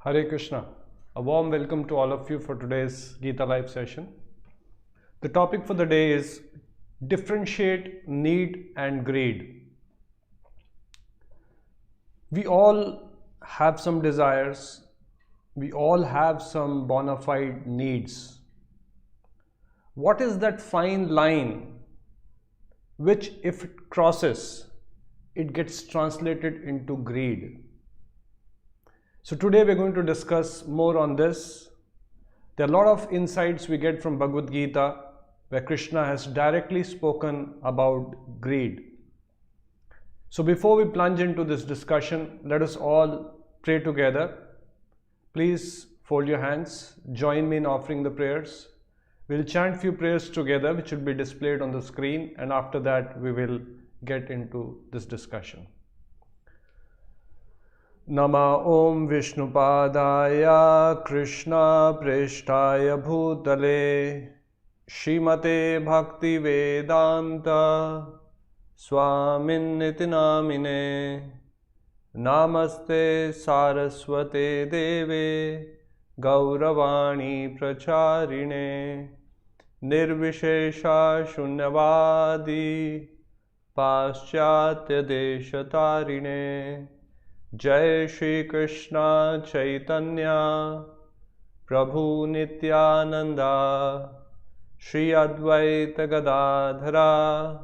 Hare Krishna. A warm welcome to all of you for today's Gita live session. The topic for the day is differentiate need and greed. We all have some desires. We all have some bona fide needs. What is that fine line which, if it crosses, it gets translated into greed? So today we're going to discuss more on this. There are a lot of insights we get from Bhagavad Gita where Krishna has directly spoken about greed. So before we plunge into this discussion, let us all pray together. Please fold your hands, join me in offering the prayers. We'll chant few prayers together which will be displayed on the screen, and after that we will get into this discussion. Nama Om Vishnupadaya Krishna Preshtaya Bhutale Shrimate Bhakti Vedanta Swaminiti Namine Namaste Saraswate Deve Gauravani Pracharine Nirvishesha Shunyavadi Paschatya Deshatarine Jai Shri Krishna Chaitanya Prabhu Nityananda Shri Advaita Gadadhara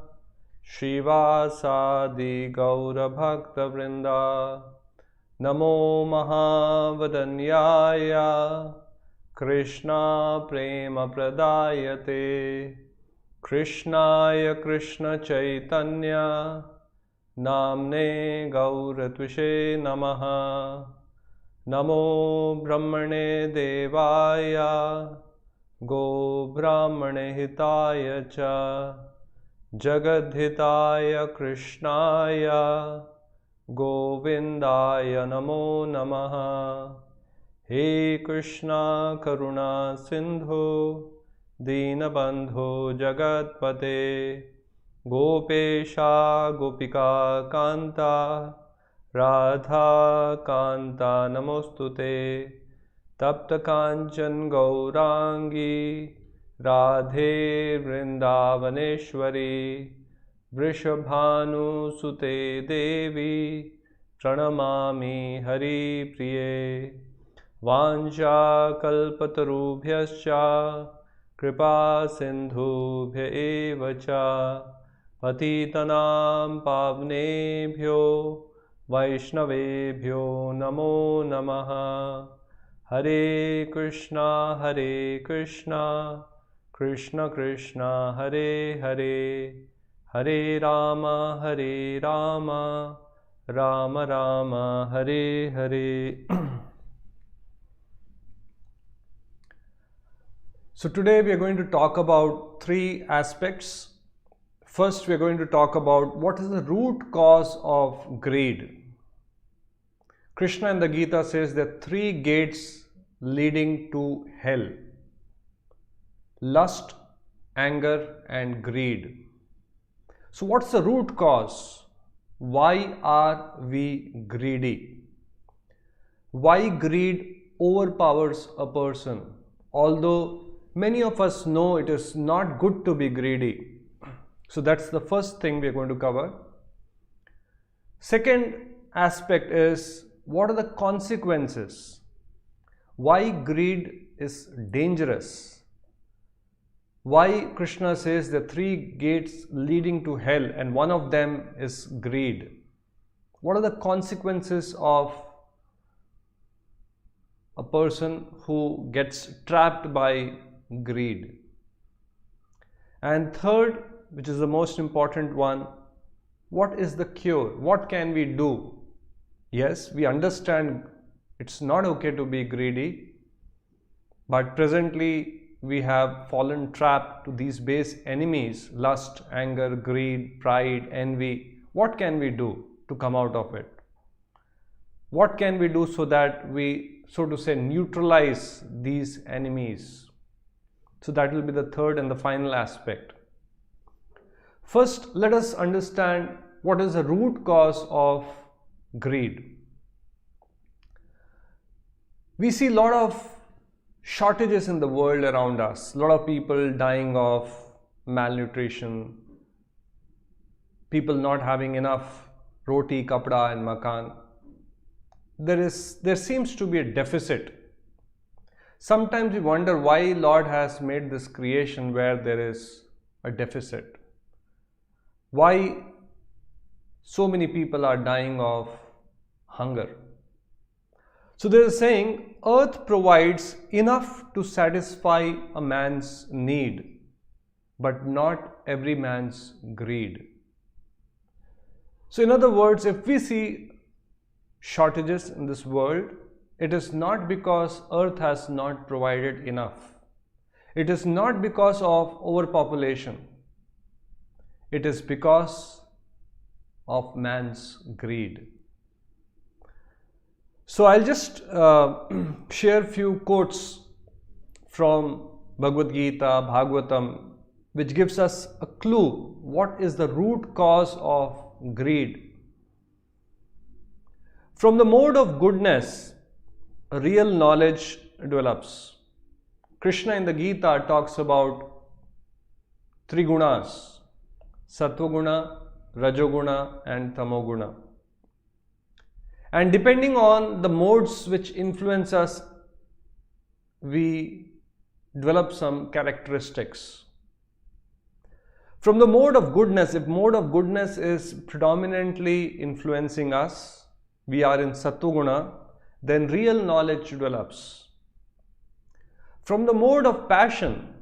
Shrivasadi Gaura Bhakta Vrinda Namo Mahavadanyaya Krishna Prema Pradayate Krishnaya Krishna Chaitanya Namne Gauratvishe Namaha Namo Brahmane Devaya Go Brahmane Hitaya Cha Jagadhitaya Krishnaya Govindaya Namo Namaha He Krishna Karuna Sindhu Dinabandhu Jagatpate Gopesha Gopika Kanta Radha Kanta Namostute Tapta Kanchan Gaurangi Radhe Vrindavaneshwari Vrishabhanu Sute Devi Pranamami Hari Priye Vanja Kalpatarubhyascha Kripa Sindhubhya Evacha Patitanam Pavnebhyo Vaishnavebhyo Namo Namaha Hare Krishna Krishna Krishna Hare Hare Hare Rama Rama Rama Hare Hare. So today we are going to talk about three aspects. First, we are going to talk about what is the root cause of greed. Krishna in the Gita says there are three gates leading to hell: lust, anger, and greed. So what's the root cause? Why are we greedy? Why greed overpowers a person? Although many of us know it is not good to be greedy. So that's the first thing we are going to cover. Second aspect is, what are the consequences? Why greed is dangerous? Why Krishna says there are three gates leading to hell and one of them is greed? What are the consequences of a person who gets trapped by greed? And third, which is the most important one, what is the cure? What can we do? Yes, we understand it's not okay to be greedy, but presently we have fallen trapped to these base enemies: lust, anger, greed, pride, envy. What can we do to come out of it? What can we do so that we, so to say, neutralize these enemies? So that will be the third and the final aspect. First, let us understand what is the root cause of greed. We see a lot of shortages in the world around us, a lot of people dying of malnutrition, people not having enough roti, kapda and makan. There seems to be a deficit. Sometimes we wonder why Lord has made this creation where there is a deficit. Why so many people are dying of hunger. So there is saying, earth provides enough to satisfy a man's need, but not every man's greed. So in other words, if we see shortages in this world, it is not because earth has not provided enough. It is not because of overpopulation. It is because of man's greed. So I'll just share few quotes from Bhagavad Gita, Bhagavatam, which gives us a clue what is the root cause of greed. From the mode of goodness, real knowledge develops. Krishna in the Gita talks about three gunas: Sattva-guna, Rajoguna and Tamoguna. And depending on the modes which influence us, we develop some characteristics. From the mode of goodness, if mode of goodness is predominantly influencing us, we are in Sattva-guna, then real knowledge develops. From the mode of passion,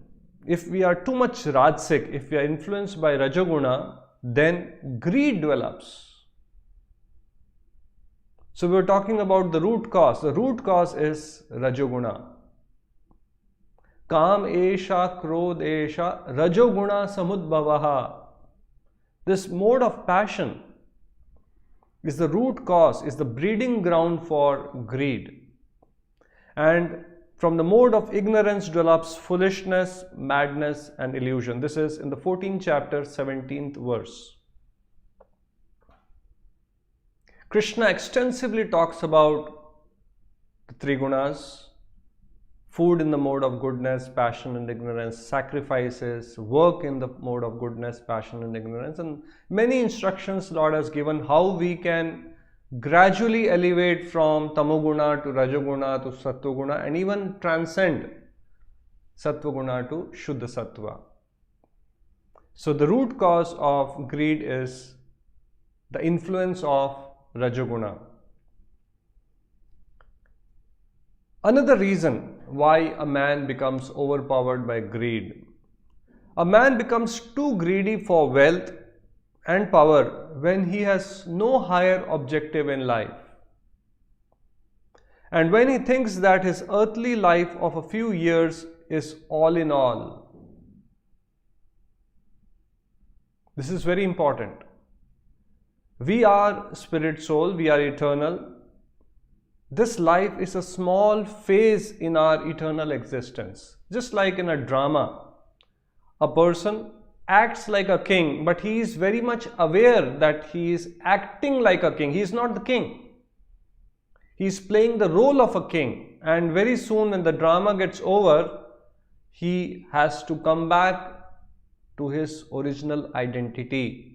if we are too much rajasic, if we are influenced by Rajoguna, then greed develops. So we are talking about the root cause. The root cause is Rajoguna. Kam esha krodh esha Rajoguna samudbhavaha. This mode of passion is the root cause, is the breeding ground for greed. And from the mode of ignorance develops foolishness, madness and illusion. This is in the 14th chapter, 17th verse. Krishna extensively talks about the three gunas: food in the mode of goodness, passion and ignorance, sacrifices, work in the mode of goodness, passion and ignorance, and many instructions Lord has given how we can gradually elevate from Tamoguna to Rajoguna to Sattva-guna and even transcend Sattva-guna to Shuddha Sattva. So the root cause of greed is the influence of Rajoguna. Another reason why a man becomes overpowered by greed. A man becomes too greedy for wealth and power when he has no higher objective in life. And when he thinks that his earthly life of a few years is all in all. This is very important. We are spirit soul, we are eternal. This life is a small phase in our eternal existence. Just like in a drama, a person acts like a king, but he is very much aware that he is acting like a king. He is not the king. He is playing the role of a king, and very soon when the drama gets over, he has to come back to his original identity.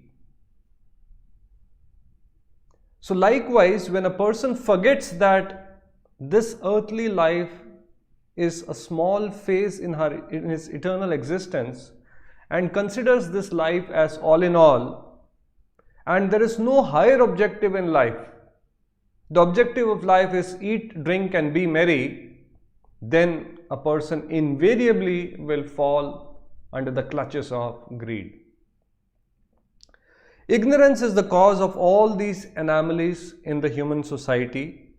So likewise, when a person forgets that this earthly life is a small phase in his eternal existence and considers this life as all in all, and there is no higher objective in life, the objective of life is eat, drink and be merry, then a person invariably will fall under the clutches of greed. Ignorance is the cause of all these anomalies in the human society,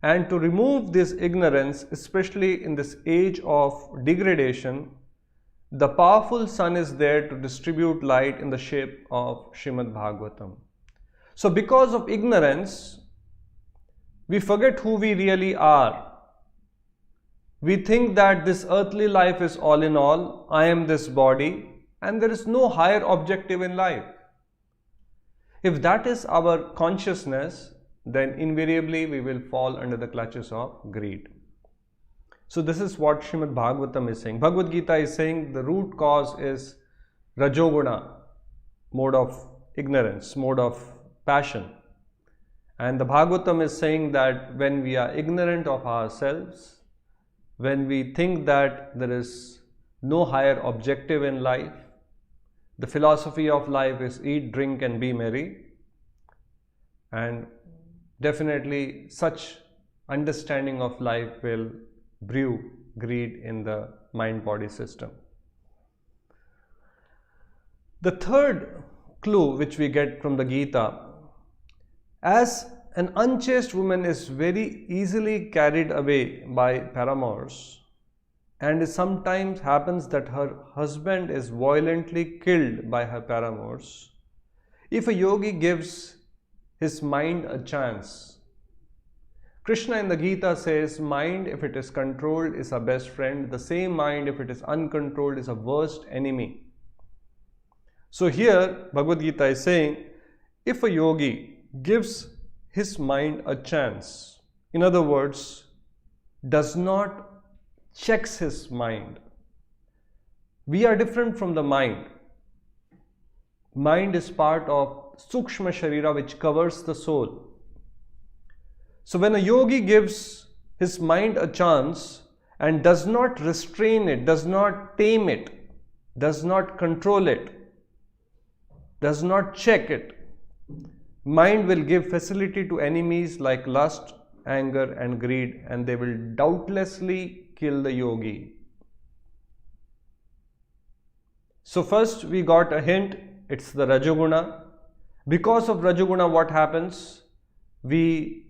and to remove this ignorance, especially in this age of degradation, the powerful sun is there to distribute light in the shape of Srimad Bhagavatam. So because of ignorance, we forget who we really are. We think that this earthly life is all in all, I am this body, and there is no higher objective in life. If that is our consciousness, then invariably we will fall under the clutches of greed. So this is what Srimad Bhagavatam is saying. Bhagavad Gita is saying the root cause is Rajoguna, mode of ignorance, mode of passion. And the Bhagavatam is saying that when we are ignorant of ourselves, when we think that there is no higher objective in life, the philosophy of life is eat, drink and be merry, and definitely such understanding of life will brew greed in the mind-body system. The third clue which we get from the Gita, as an unchaste woman is very easily carried away by paramours, and it sometimes happens that her husband is violently killed by her paramours, if a yogi gives his mind a chance, Krishna in the Gita says, mind if it is controlled is our best friend, the same mind if it is uncontrolled is a worst enemy. So here Bhagavad Gita is saying, if a yogi gives his mind a chance, in other words, does not checks his mind. We are different from the mind. Mind is part of Sukshma Sharira which covers the soul. So when a yogi gives his mind a chance and does not restrain it, does not tame it, does not control it, does not check it, mind will give facility to enemies like lust, anger and greed, and they will doubtlessly kill the yogi. So first we got a hint, it's the Rajoguna. Because of Rajoguna, what happens? We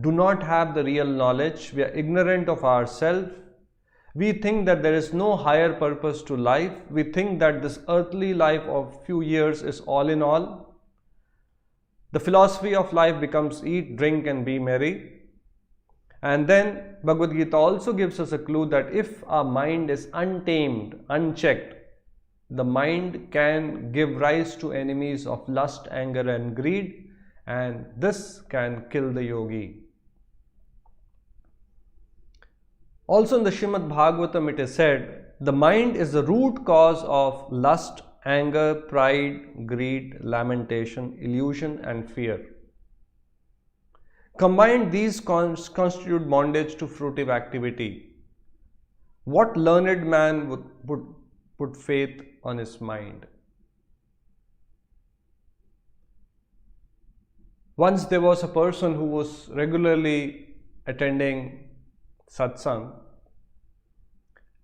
do not have the real knowledge, we are ignorant of ourselves. We think that there is no higher purpose to life. We think that this earthly life of few years is all in all. The philosophy of life becomes eat, drink and be merry. And then Bhagavad Gita also gives us a clue that if our mind is untamed, unchecked, the mind can give rise to enemies of lust, anger and greed, and this can kill the yogi. Also in the Srimad Bhagavatam it is said, the mind is the root cause of lust, anger, pride, greed, lamentation, illusion and fear. Combined, these constitute bondage to fruitive activity. What learned man would put faith on his mind? Once there was a person who was regularly attending satsang,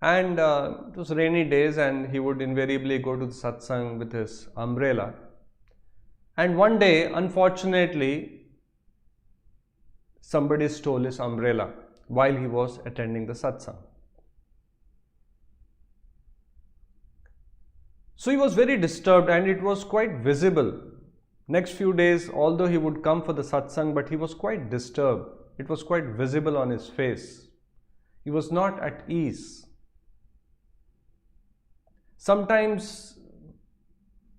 and it was rainy days and he would invariably go to the satsang with his umbrella. And one day, unfortunately, somebody stole his umbrella while he was attending the satsang. So he was very disturbed and it was quite visible. Next few days, although he would come for the satsang, but he was quite disturbed. It was quite visible on his face. He was not at ease. Sometimes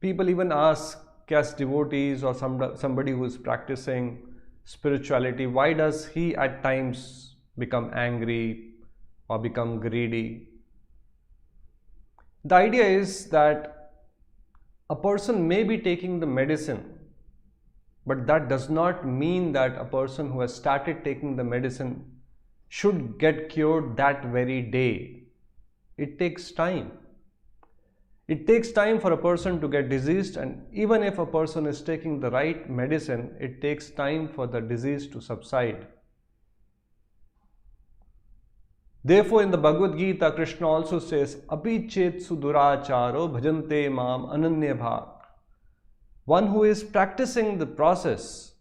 people even ask, as devotees or somebody who is practicing spirituality, why does he at times become angry or become greedy? The idea is that a person may be taking the medicine, but that does not mean that a person who has started taking the medicine should get cured that very day. It takes time. It takes time for a person to get diseased, and even if a person is taking the right medicine, it takes time for the disease to subside. Therefore, in the Bhagavad Gita, Krishna also says, Api chetsu duracharo bhajante mam ananya bhav. One who is practicing the process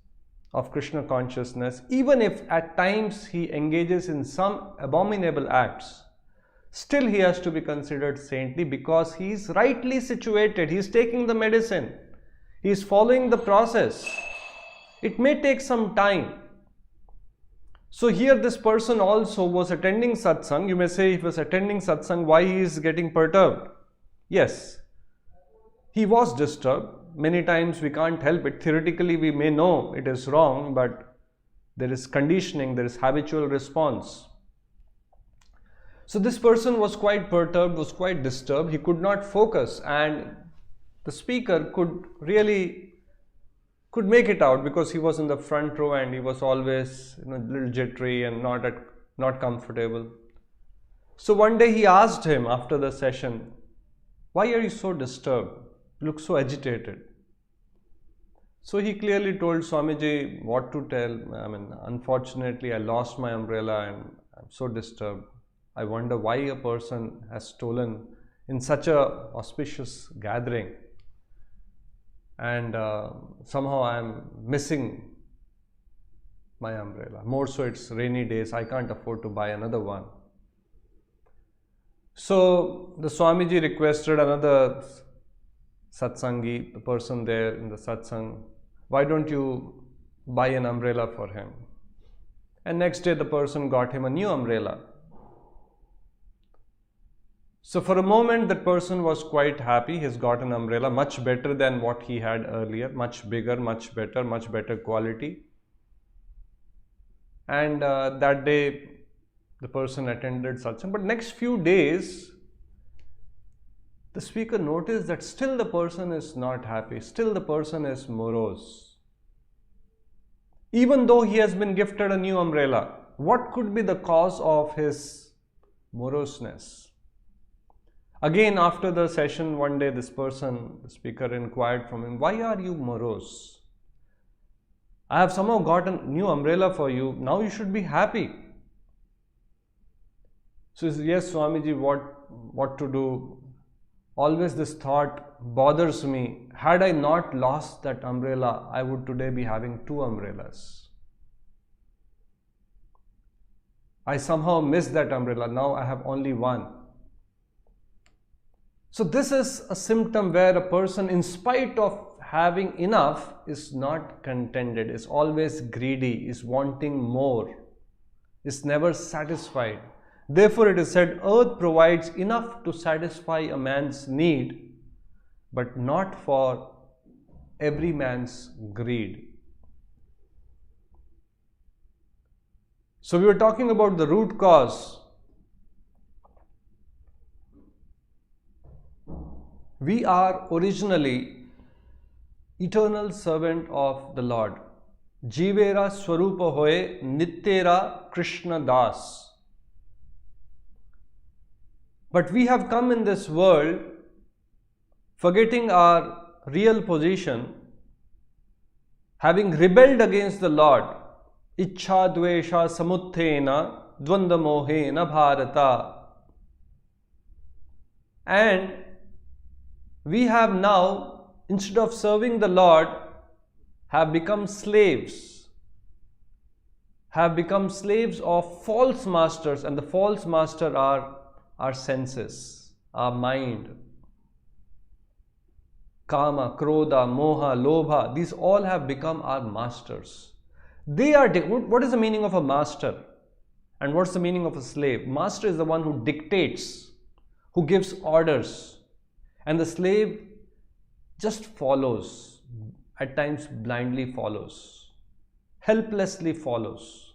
of Krishna consciousness, even if at times he engages in some abominable acts, still he has to be considered saintly because he is rightly situated. He is taking the medicine. He is following the process. It may take some time. So here this person also was attending satsang. You may say, if he was attending satsang, why he is getting perturbed? Yes, he was disturbed. Many times we can't help it. Theoretically we may know it is wrong, but there is conditioning, there is habitual response. So this person was quite perturbed, was quite disturbed. He could not focus, and the speaker could make it out because he was in the front row and he was always a little jittery and not comfortable. So one day he asked him after the session, "Why are you so disturbed? You look so agitated." So he clearly told Swamiji what to tell. Unfortunately, I lost my umbrella and I'm so disturbed. I wonder why a person has stolen in such a auspicious gathering. And somehow I am missing my umbrella. More so, it's rainy days. I can't afford to buy another one. So the Swamiji requested another satsangi, the person there in the satsang, "Why don't you buy an umbrella for him?" And next day the person got him a new umbrella. So for a moment that person was quite happy. He's got an umbrella much better than what he had earlier, much bigger, much better quality. And that day the person attended satsang. But next few days the speaker noticed that still the person is not happy, still the person is morose. Even though he has been gifted a new umbrella, what could be the cause of his moroseness? Again, after the session, one day this person, the speaker, inquired from him, "Why are you morose? I have somehow got a new umbrella for you. Now you should be happy." So he says, "Yes, Swamiji, what to do? Always this thought bothers me. Had I not lost that umbrella, I would today be having two umbrellas. I somehow missed that umbrella. Now I have only one." So this is a symptom where a person, in spite of having enough, is not contented, is always greedy, is wanting more, is never satisfied. Therefore it is said, earth provides enough to satisfy a man's need, but not for every man's greed. So we were talking about the root cause. We are originally eternal servant of the Lord. Jivera Swarupa Hoye Nityera Krishna Das. But we have come in this world forgetting our real position, having rebelled against the Lord. Ichha dvesha samuthena dvanda mohena bharata. And we have now, instead of serving the Lord, have become slaves. Have become slaves of false masters, and the false master are our senses, our mind. Kama, Krodha, Moha, Lobha, these all have become our masters. They are, what is the meaning of a master? And what's the meaning of a slave? Master is the one who dictates, who gives orders. And the slave just follows, at times blindly follows, helplessly follows.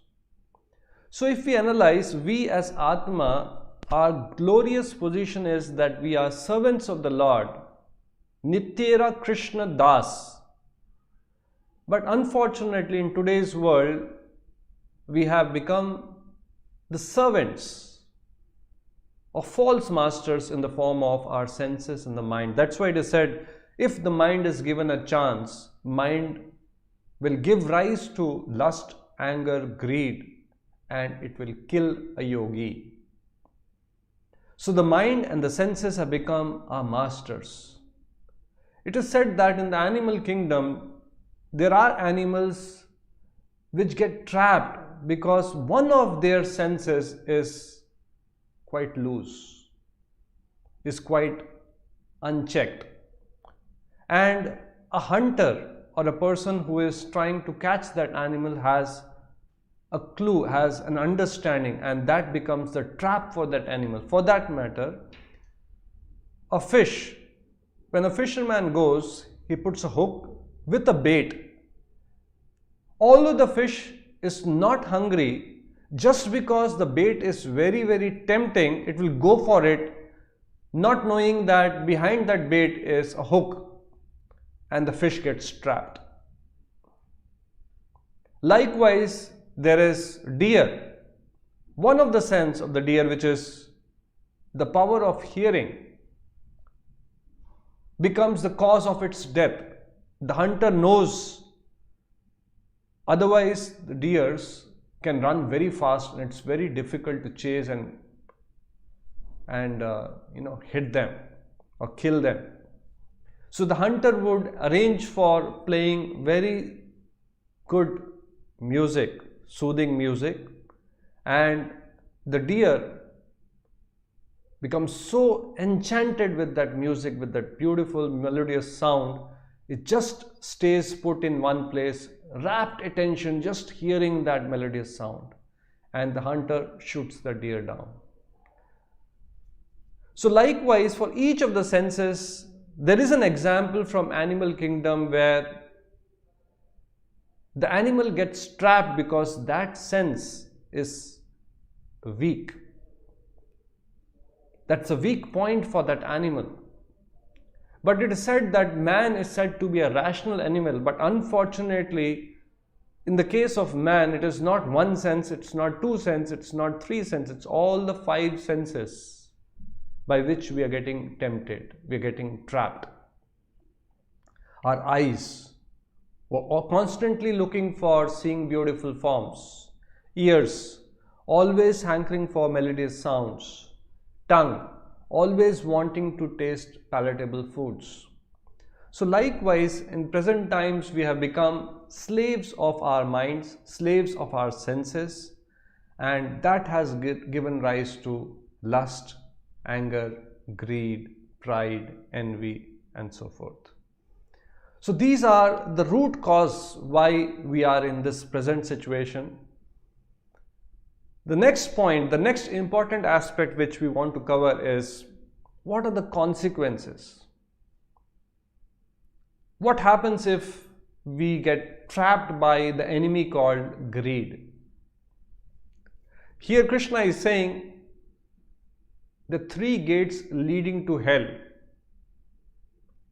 So if we analyze, we as Atma, our glorious position is that we are servants of the Lord, Nityera Krishna Das. But unfortunately in today's world, we have become the servants of false masters in the form of our senses and the mind. That's why it is said, if the mind is given a chance, mind will give rise to lust, anger, greed, and it will kill a yogi. So the mind and the senses have become our masters. It is said that in the animal kingdom, there are animals which get trapped because one of their senses is quite loose, is quite unchecked. And a hunter or a person who is trying to catch that animal has a clue, has an understanding, and that becomes the trap for that animal. For that matter, a fish, when a fisherman goes, he puts a hook with a bait. Although the fish is not hungry, Just because the bait is very, very tempting, it will go for it, not knowing that behind that bait is a hook and the fish gets trapped. Likewise, there is deer. One of the sense of the deer, which is the power of hearing, becomes the cause of its death. The hunter knows, otherwise the deers can run very fast and it's very difficult to chase and hit them or kill them. So the hunter would arrange for playing very good music, soothing music, and the deer becomes so enchanted with that music, with that beautiful melodious sound, it just stays put in one place, rapt attention, just hearing that melodious sound, and the hunter shoots the deer down. So likewise, for each of the senses, there is an example from animal kingdom where the animal gets trapped because that sense is weak. That's a weak point for that animal. But it is said that man is said to be a rational animal, but unfortunately, in the case of man, it is not one sense, it's not two senses, it's not three senses, it's all the five senses by which we are getting tempted, we are getting trapped. Our eyes, we're constantly looking for seeing beautiful forms. Ears, always hankering for melodious sounds. Tongue, always wanting to taste palatable foods. So likewise, in present times, we have become slaves of our minds, slaves of our senses, and that has given rise to lust, anger, greed, pride, envy, and so forth. So these are the root cause why we are in this present situation. The next point, the next important aspect which we want to cover is, what are the consequences? What happens if we get trapped by the enemy called greed? Here Krishna is saying the three gates leading to hell.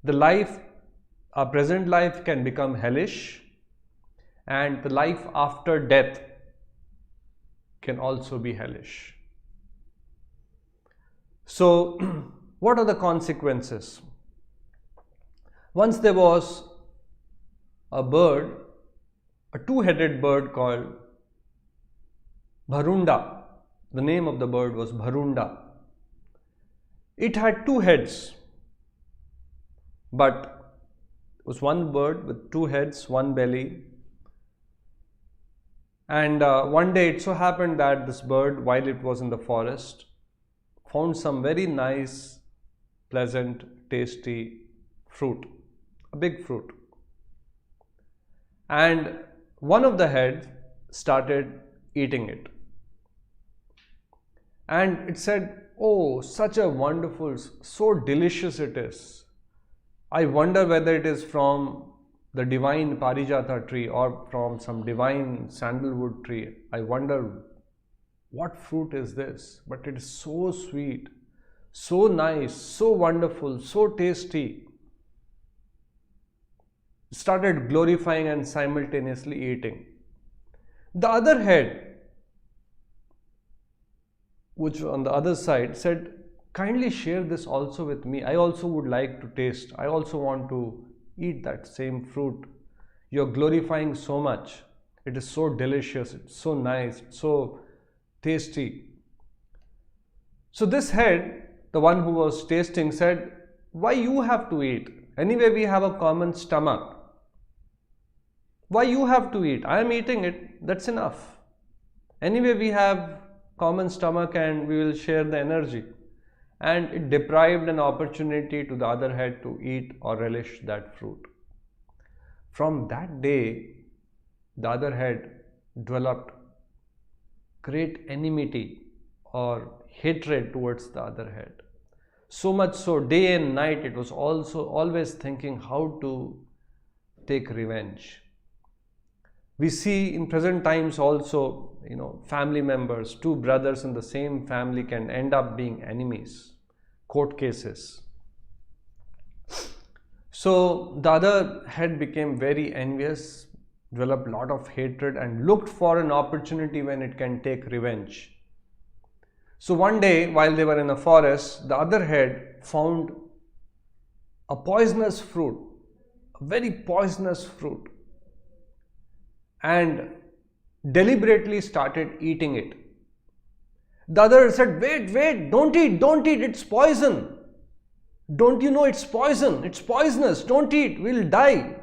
The life, our present life can become hellish, and the life after death can also be hellish. So, what are the consequences? Once there was a bird, a two-headed bird called Bharunda. The name of the bird was Bharunda. It had two heads, but it was one bird with two heads, one belly. And one day it so happened that this bird, while it was in the forest, found some very nice, pleasant, tasty fruit, a big fruit. And one of the heads started eating it. And it said, "Oh, such a wonderful, so delicious it is. I wonder whether it is from the divine Parijata tree or from some divine sandalwood tree. I wonder what fruit is this, but it is so sweet, so nice, so wonderful, so tasty." Started glorifying and simultaneously eating. The other head, which on the other side, said, "Kindly share this also with me. I also would like to taste. I also want to eat that same fruit. You're glorifying so much. It is so delicious. It's so nice. It's so tasty." So this head, the one who was tasting, said, "Why you have to eat? Anyway, we have a common stomach. Why you have to eat? I am eating it. That's enough. Anyway, we have common stomach and we will share the energy." And it deprived an opportunity to the other head to eat or relish that fruit. From that day, the other head developed great enmity or hatred towards the other head. So much so, day and night, it was also always thinking how to take revenge. We see in present times also, family members, two brothers in the same family can end up being enemies, court cases. So the other head became very envious, developed a lot of hatred and looked for an opportunity when it can take revenge. So one day while they were in a forest, the other head found a poisonous fruit, a very poisonous fruit, and deliberately started eating it. The other said, wait, don't eat, it's poison. Don't you know it's poison? It's poisonous, don't eat, we'll die.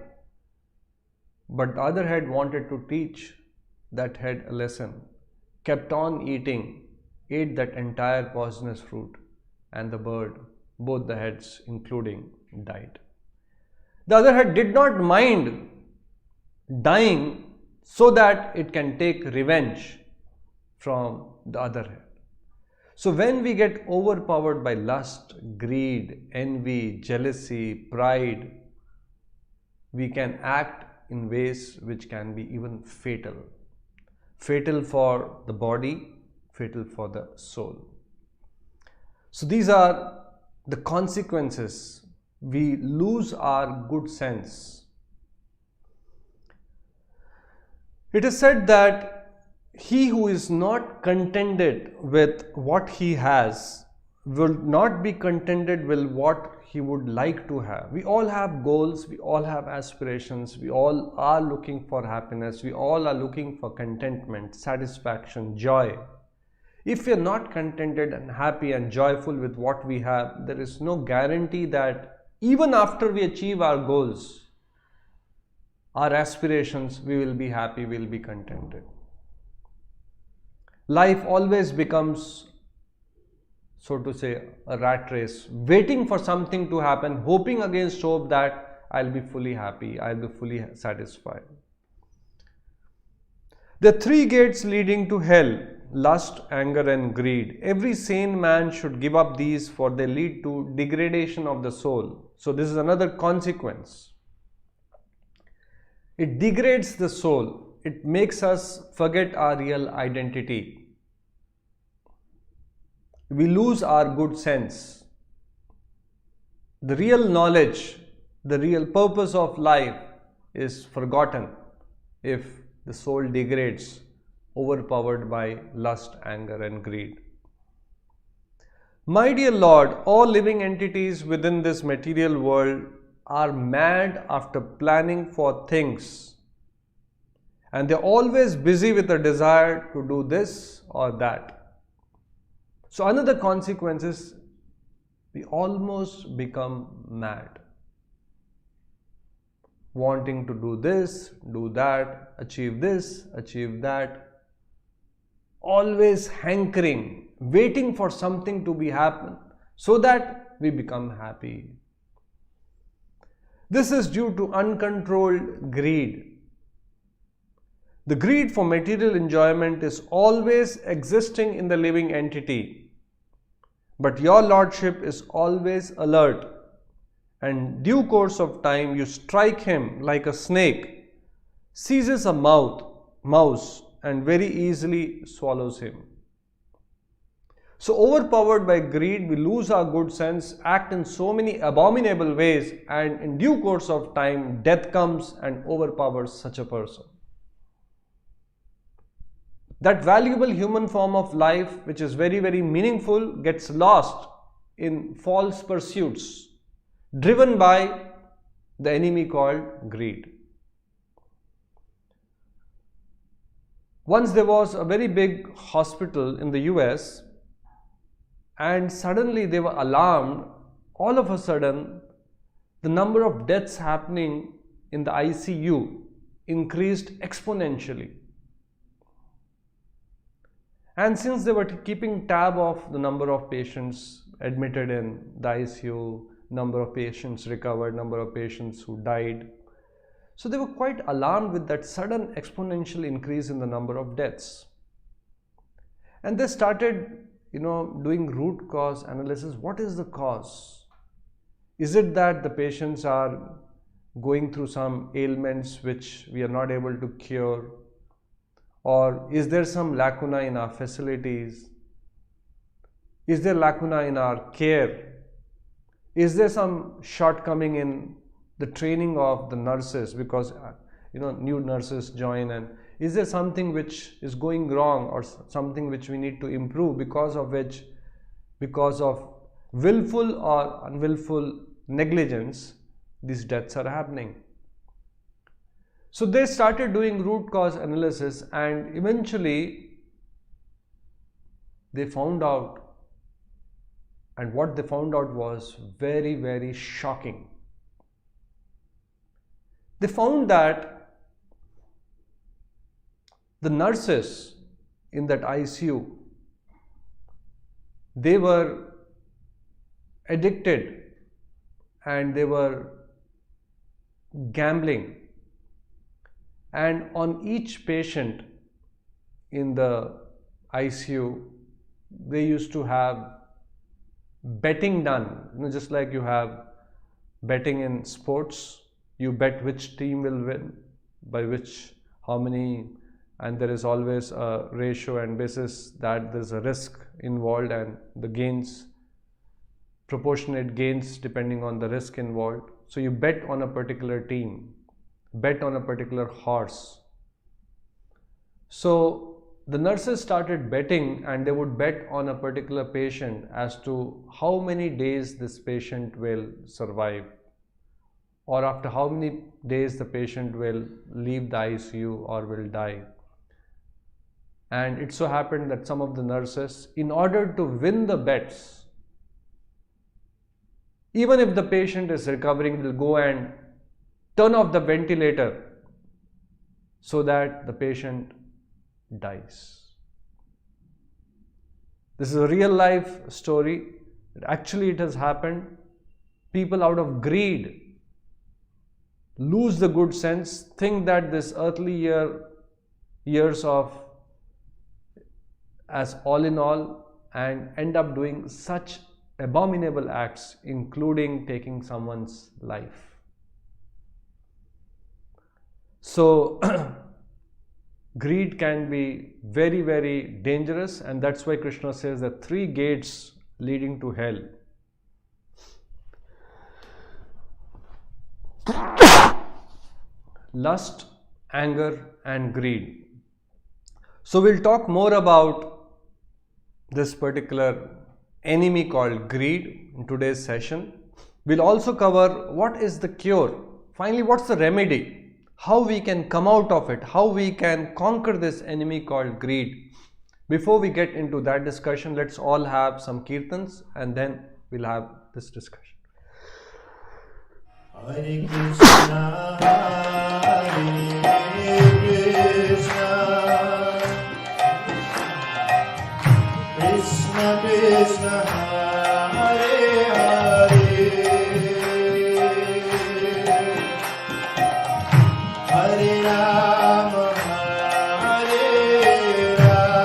But the other head wanted to teach that head a lesson, kept on eating, ate that entire poisonous fruit, and the bird, both the heads including, died. The other head did not mind dying so that it can take revenge from the other head. So when we get overpowered by lust, greed, envy, jealousy, pride, we can act in ways which can be even fatal. Fatal for the body, fatal for the soul. So these are the consequences. We lose our good sense. It is said that he who is not contented with what he has will not be contented with what he would like to have. We all have goals, we all have aspirations, we all are looking for happiness, we all are looking for contentment, satisfaction, joy. If we are not contented and happy and joyful with what we have, there is no guarantee that even after we achieve our goals, our aspirations, we will be happy, we will be contented. Life always becomes, so to say, a rat race, waiting for something to happen, hoping against hope that I'll be fully happy, I'll be fully satisfied. The three gates leading to hell: lust, anger and greed. Every sane man should give up these, for they lead to degradation of the soul. So this is another consequence. It degrades the soul. It makes us forget our real identity. We lose our good sense. The real knowledge, the real purpose of life is forgotten if the soul degrades, overpowered by lust, anger and greed. My dear Lord, all living entities within this material world are mad after planning for things, and they're always busy with a desire to do this or that. So another consequence is we almost become mad, wanting to do this, do that, achieve this, achieve that, always hankering, waiting for something to be happen so that we become happy. This is due to uncontrolled greed. The greed for material enjoyment is always existing in the living entity, but your Lordship is always alert, and due course of time you strike him like a snake, seizes a mouse and very easily swallows him. So overpowered by greed, we lose our good sense, act in so many abominable ways, and in due course of time death comes and overpowers such a person. That valuable human form of life, which is very, very meaningful, gets lost in false pursuits, driven by the enemy called greed. Once there was a very big hospital in the US, and suddenly they were alarmed. All of a sudden, the number of deaths happening in the ICU increased exponentially. And since they were keeping tab of the number of patients admitted in the ICU, number of patients recovered, number of patients who died, so they were quite alarmed with that sudden exponential increase in the number of deaths. And they started, doing root cause analysis. What is the cause? Is it that the patients are going through some ailments which we are not able to cure? Or is there some lacuna in our facilities? Is there lacuna in our care? Is there some shortcoming in the training of the nurses, because new nurses join, and is there something which is going wrong or something which we need to improve, because of willful or unwillful negligence these deaths are happening? So they started doing root cause analysis, and eventually they found out, and what they found out was very, very shocking. They found that the nurses in that ICU, they were addicted and they were gambling, and on each patient in the ICU they used to have betting done, just like you have betting in sports. You bet which team will win by how many, and there is always a ratio and basis that there's a risk involved, and the gains, proportionate gains depending on the risk involved. So you bet on a particular team, bet on a particular horse. So the nurses started betting, and they would bet on a particular patient as to how many days this patient will survive, or after how many days the patient will leave the ICU or will die. And it so happened that some of the nurses, in order to win the bets, even if the patient is recovering, will go and turn off the ventilator so that the patient dies. This is a real life story. Actually, it has happened. People, out of greed, lose the good sense, think that this earthly years of as all in all, and end up doing such abominable acts, including taking someone's life. So greed can be very, very dangerous, and that's why Krishna says that 3 gates leading to hell. Lust, anger, and greed. So we'll talk more about this particular enemy called greed in today's session. We'll also cover what is the cure. Finally, what's the remedy? How we can come out of it, how we can conquer this enemy called greed. Before we get into that discussion, let's all have some kirtans, and then we'll have this discussion. Hare Krishna, Hare Krishna, Krishna Krishna, Hare Hare, Hare Rama, Hare Rama,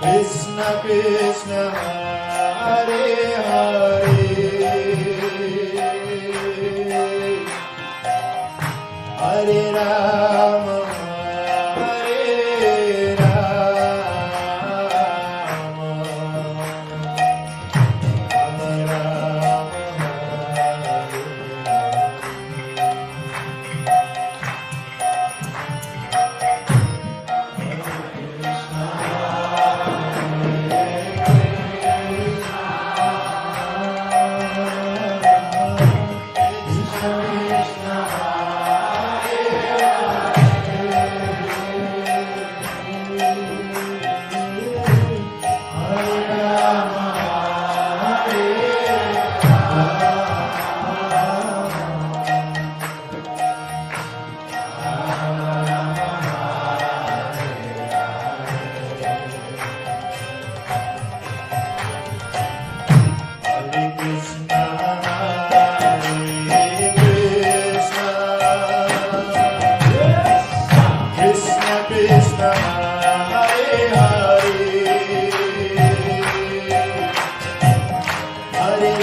Krishna Krishna, Hare Hare, Hare Rama, Hare Rama, Rama Rama, Hare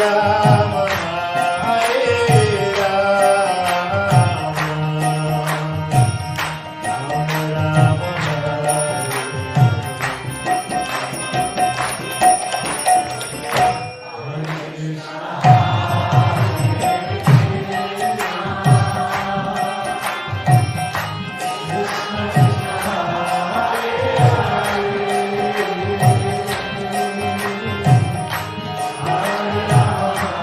Rama, Hare Rama, Rama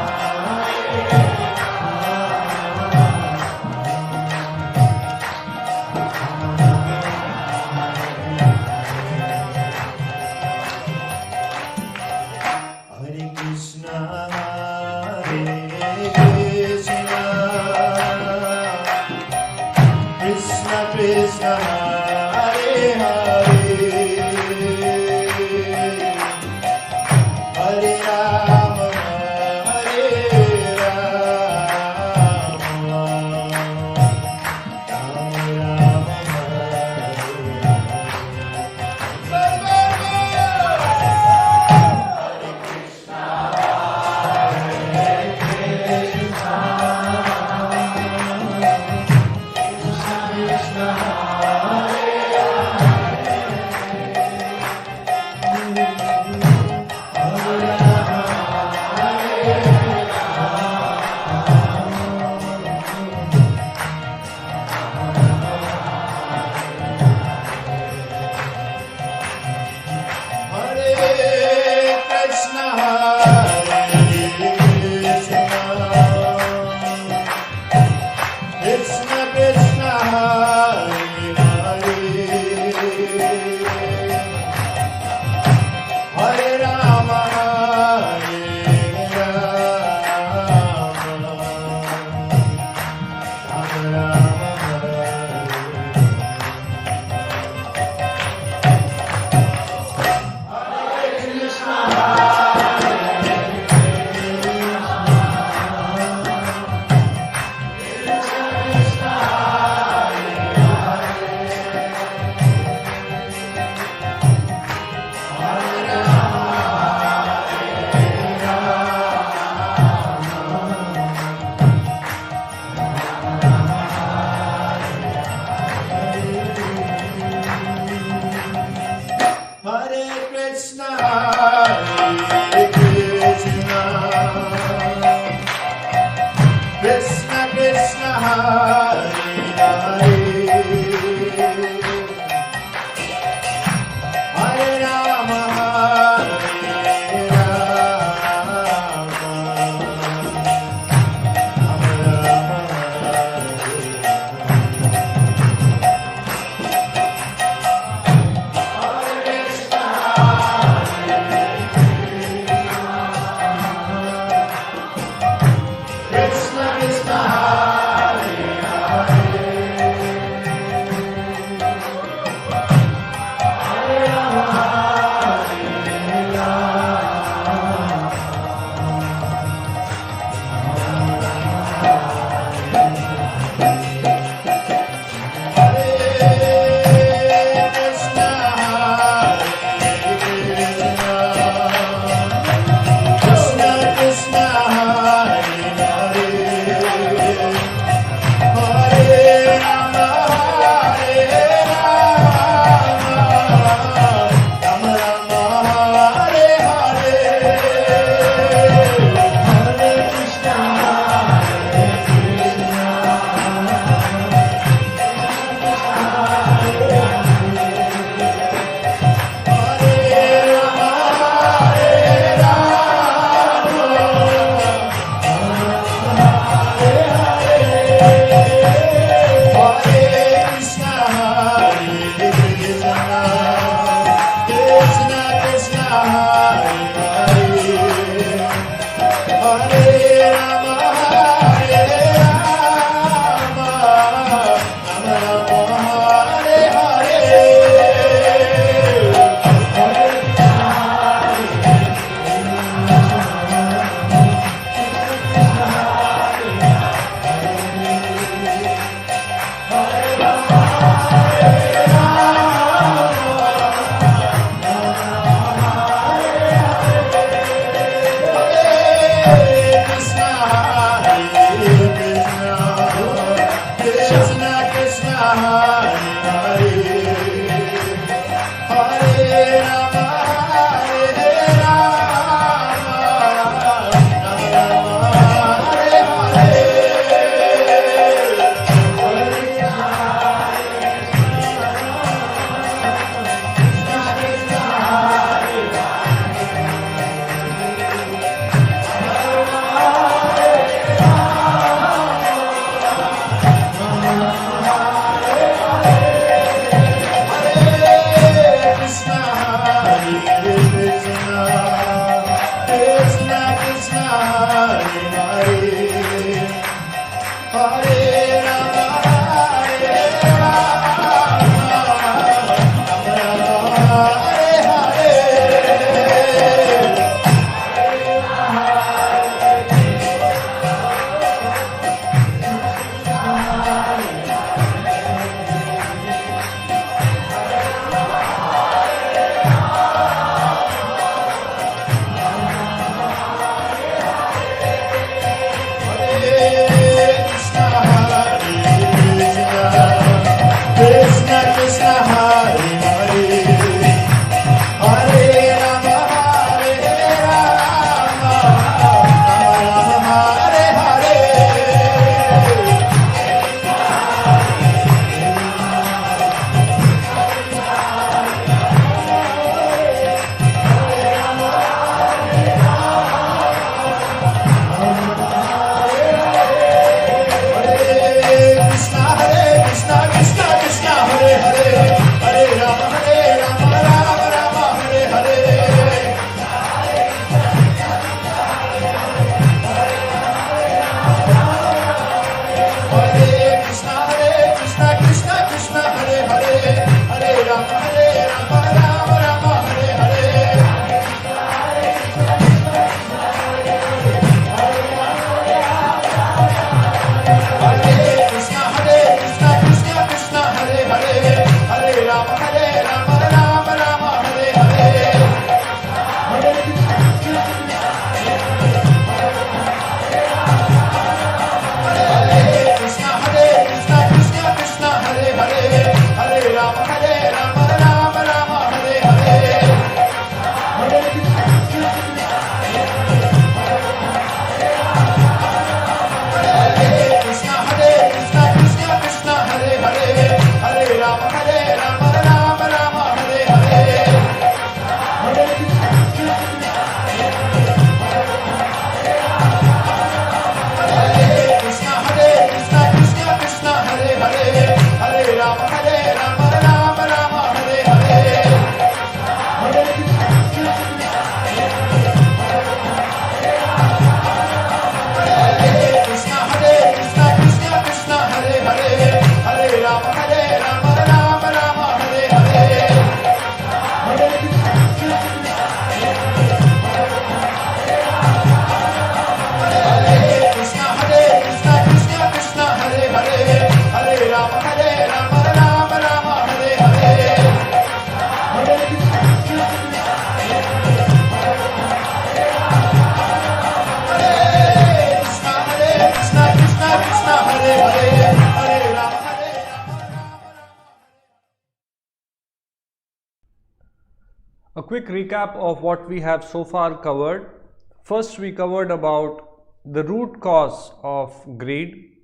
A quick recap of what we have so far covered. First, we covered about the root cause of greed,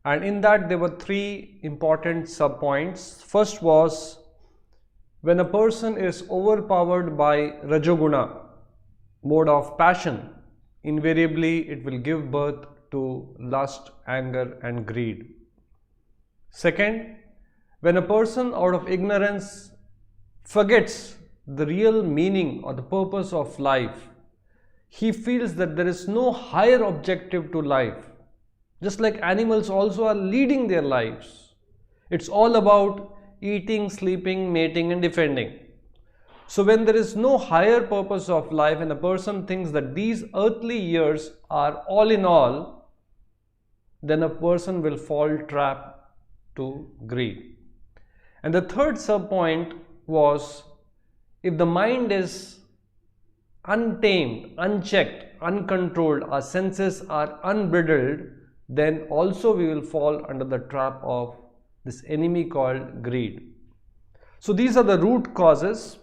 and in that there were three important subpoints. First was when a person is overpowered by Rajoguna, mode of passion, invariably it will give birth to lust, anger and greed. Second, when a person out of ignorance forgets the real meaning or the purpose of life, he feels that there is no higher objective to life. Just like animals also are leading their lives. It's all about eating, sleeping, mating and defending. So when there is no higher purpose of life and a person thinks that these earthly years are all in all, then a person will fall trap to greed. And the third sub-point was, if the mind is untamed, unchecked, uncontrolled, our senses are unbridled, then also we will fall under the trap of this enemy called greed. So these are the root causes.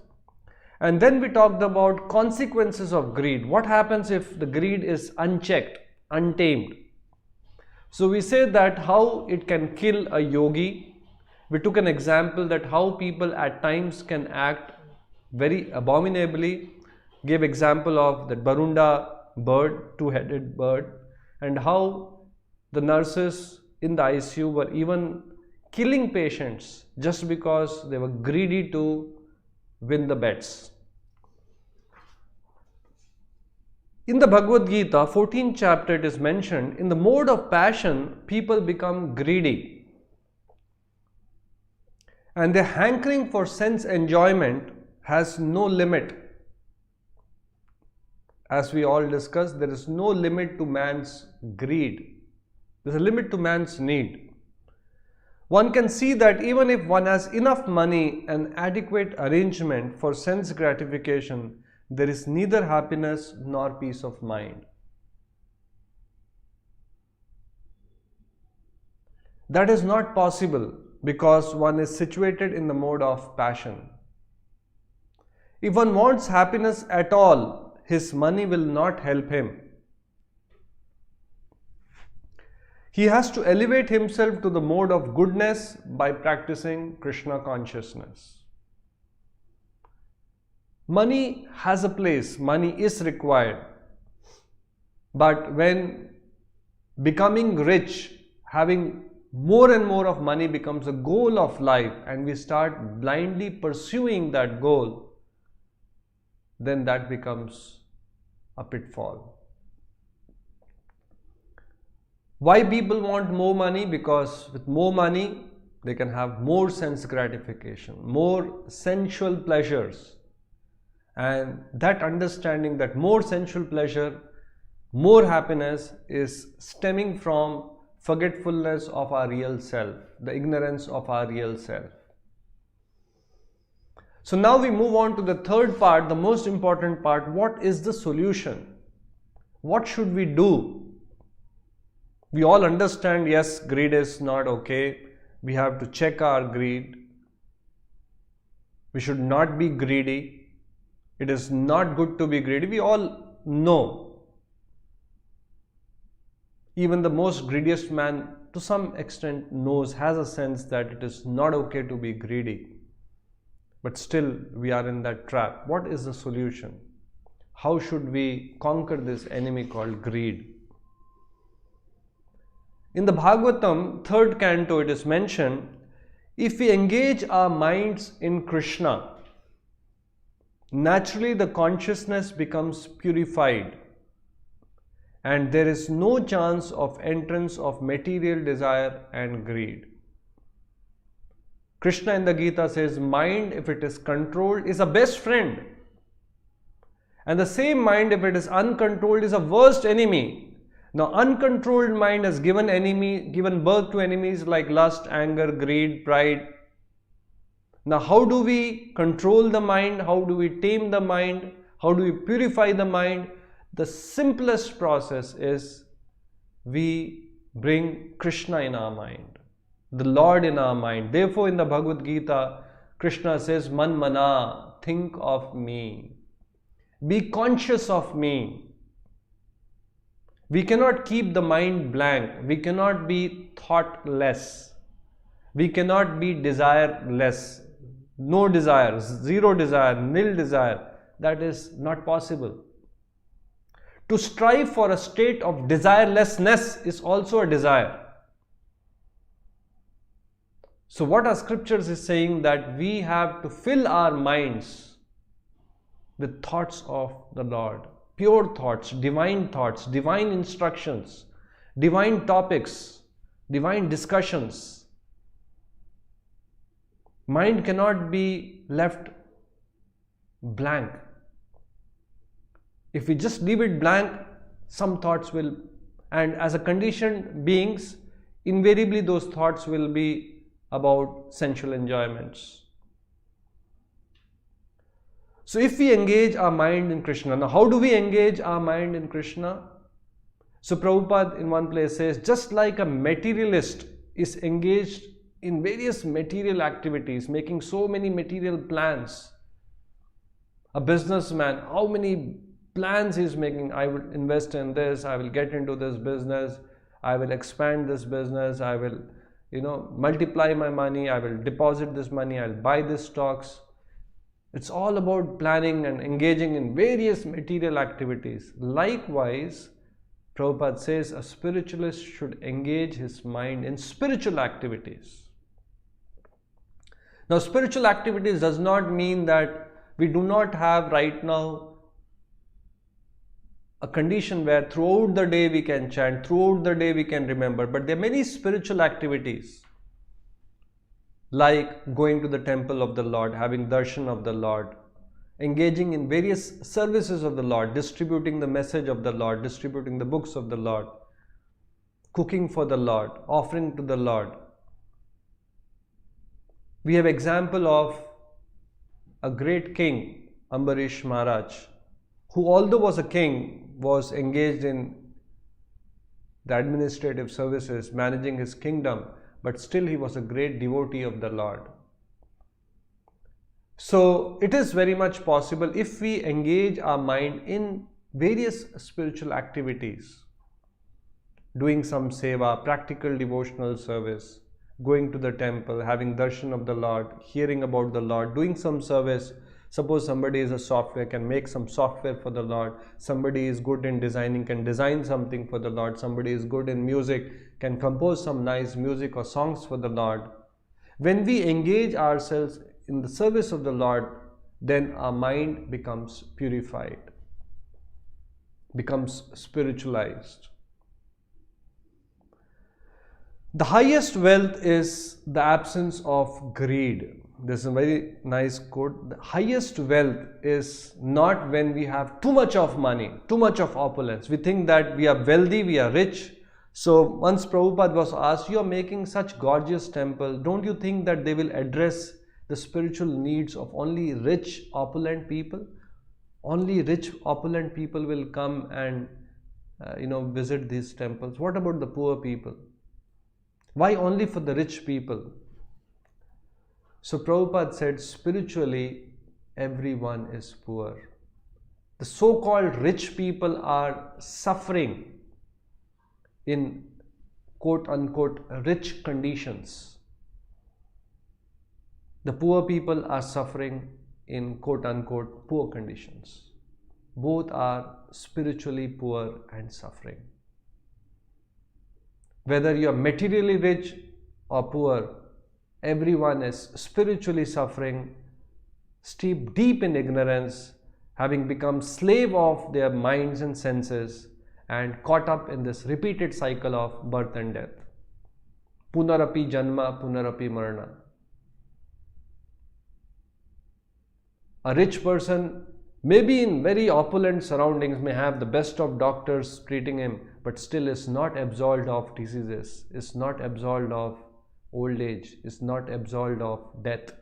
And then we talked about consequences of greed. What happens if the greed is unchecked, untamed? So we say that how it can kill a yogi. We took an example that how people at times can act very abominably. Gave example of that Barunda bird, two-headed bird, and how the nurses in the ICU were even killing patients just because they were greedy to win the bets. In the Bhagavad Gita, 14th chapter, it is mentioned, in the mode of passion, people become greedy. And their hankering for sense enjoyment has no limit. As we all discussed, there is no limit to man's greed. There is a limit to man's need. One can see that even if one has enough money and adequate arrangement for sense gratification, there is neither happiness nor peace of mind. That is not possible because one is situated in the mode of passion. If one wants happiness at all, his money will not help him. He has to elevate himself to the mode of goodness by practicing Krishna consciousness. Money has a place, money is required. But when becoming rich, having more and more of money becomes a goal of life and we start blindly pursuing that goal, then that becomes a pitfall. Why people want more money? Because with more money, they can have more sense gratification, more sensual pleasures. And that understanding that more sensual pleasure, more happiness is stemming from forgetfulness of our real self, the ignorance of our real self. So now we move on to the third part, the most important part. What is the solution? What should we do? We all understand, yes, greed is not okay. We have to check our greed. We should not be greedy. It is not good to be greedy. We all know. Even the most greediest man to some extent knows, has a sense that it is not okay to be greedy. But still we are in that trap. What is the solution? How should we conquer this enemy called greed? In the Bhagavatam, 3rd canto, it is mentioned, if we engage our minds in Krishna, naturally the consciousness becomes purified and there is no chance of entrance of material desire and greed. Krishna in the Gita says, mind, if it is controlled, is a best friend. And the same mind, if it is uncontrolled, is a worst enemy. Now, uncontrolled mind has given birth to enemies like lust, anger, greed, pride. Now, how do we control the mind? How do we tame the mind? How do we purify the mind? The simplest process is we bring Krishna in our mind, the Lord in our mind. Therefore, in the Bhagavad Gita, Krishna says, Man mana, think of me. Be conscious of me. We cannot keep the mind blank. We cannot be thoughtless. We cannot be desireless. No desire, zero desire, nil desire. That is not possible. To strive for a state of desirelessness is also a desire. So what our scriptures is saying, that we have to fill our minds with thoughts of the Lord, pure thoughts, divine instructions, divine topics, divine discussions. Mind cannot be left blank. If we just leave it blank, some thoughts will, and as a conditioned beings, invariably those thoughts will be about sensual enjoyments. So if we engage our mind in Krishna, now how do we engage our mind in Krishna? So Prabhupada in one place says, just like a materialist is engaged in various material activities, making so many material plans, a businessman, how many plans he is making? I will invest in this, I will get into this business, I will expand this business, I will multiply my money, I will deposit this money, I will buy these stocks. It's all about planning and engaging in various material activities. Likewise, Prabhupada says a spiritualist should engage his mind in spiritual activities. Now, spiritual activities does not mean that we do not have right now a condition where throughout the day we can chant, throughout the day we can remember, but there are many spiritual activities like going to the temple of the Lord, having darshan of the Lord, engaging in various services of the Lord, distributing the message of the Lord, distributing the books of the Lord, cooking for the Lord, offering to the Lord. We have example of a great king, Ambarish Maharaj, who although was a king, was engaged in the administrative services, managing his kingdom, but still he was a great devotee of the Lord. So it is very much possible if we engage our mind in various spiritual activities, doing some seva, practical devotional service, going to the temple, having darshan of the Lord, hearing about the Lord, doing some service. Suppose somebody is a software, can make some software for the Lord. Somebody is good in designing, can design something for the Lord. Somebody is good in music, can compose some nice music or songs for the Lord. When we engage ourselves in the service of the Lord, then our mind becomes purified, becomes spiritualized. The highest wealth is the absence of greed. There's a very nice quote. The highest wealth is not when we have too much of money, too much of opulence. We think that we are wealthy, we are rich. So once Prabhupada was asked, you are making such gorgeous temple, don't you think that they will address the spiritual needs of only rich, opulent people? Only rich, opulent people will come and visit these temples. What about the poor people? Why only for the rich people? So Prabhupada said, spiritually, everyone is poor. the so-called rich people are suffering in quote-unquote rich conditions. The poor people are suffering in quote-unquote poor conditions. Both are spiritually poor and suffering. Whether you are materially rich or poor, everyone is spiritually suffering, steeped deep in ignorance, having become slave of their minds and senses and caught up in this repeated cycle of birth and death. Punarapi janma, punarapi marana. A rich person may be in very opulent surroundings, may have the best of doctors treating him, but still is not absolved of diseases, is not absolved of old age, is not absolved of death.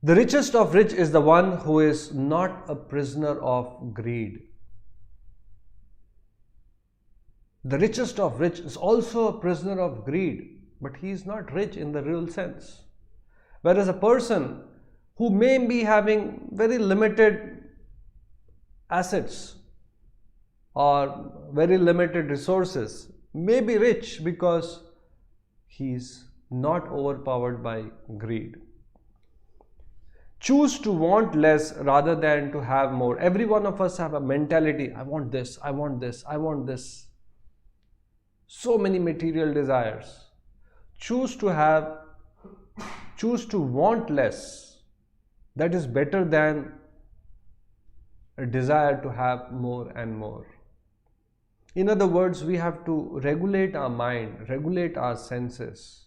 The richest of rich is the one who is not a prisoner of greed. The richest of rich is also a prisoner of greed, but he is not rich in the real sense. Whereas a person who may be having very limited assets or very limited resources may be rich because he is not overpowered by greed. Choose to want less rather than to have more. Every one of us have a mentality, I want this, I want this, I want this. So many material desires. Choose to want less. That is better than a desire to have more and more. In other words, we have to regulate our mind, regulate our senses.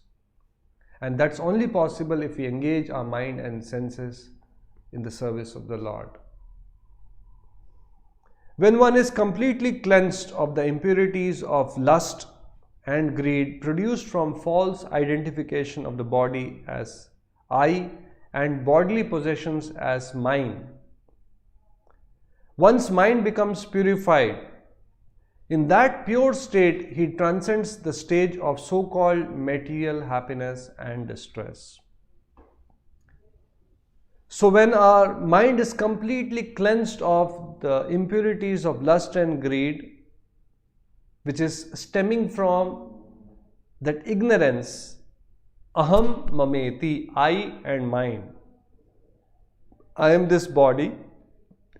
And that's only possible if we engage our mind and senses in the service of the Lord. When one is completely cleansed of the impurities of lust and greed produced from false identification of the body as I and bodily possessions as mine, one's mind becomes purified. In that pure state, he transcends the stage of so-called material happiness and distress. So when our mind is completely cleansed of the impurities of lust and greed, which is stemming from that ignorance, aham mameti, I and mine. I am this body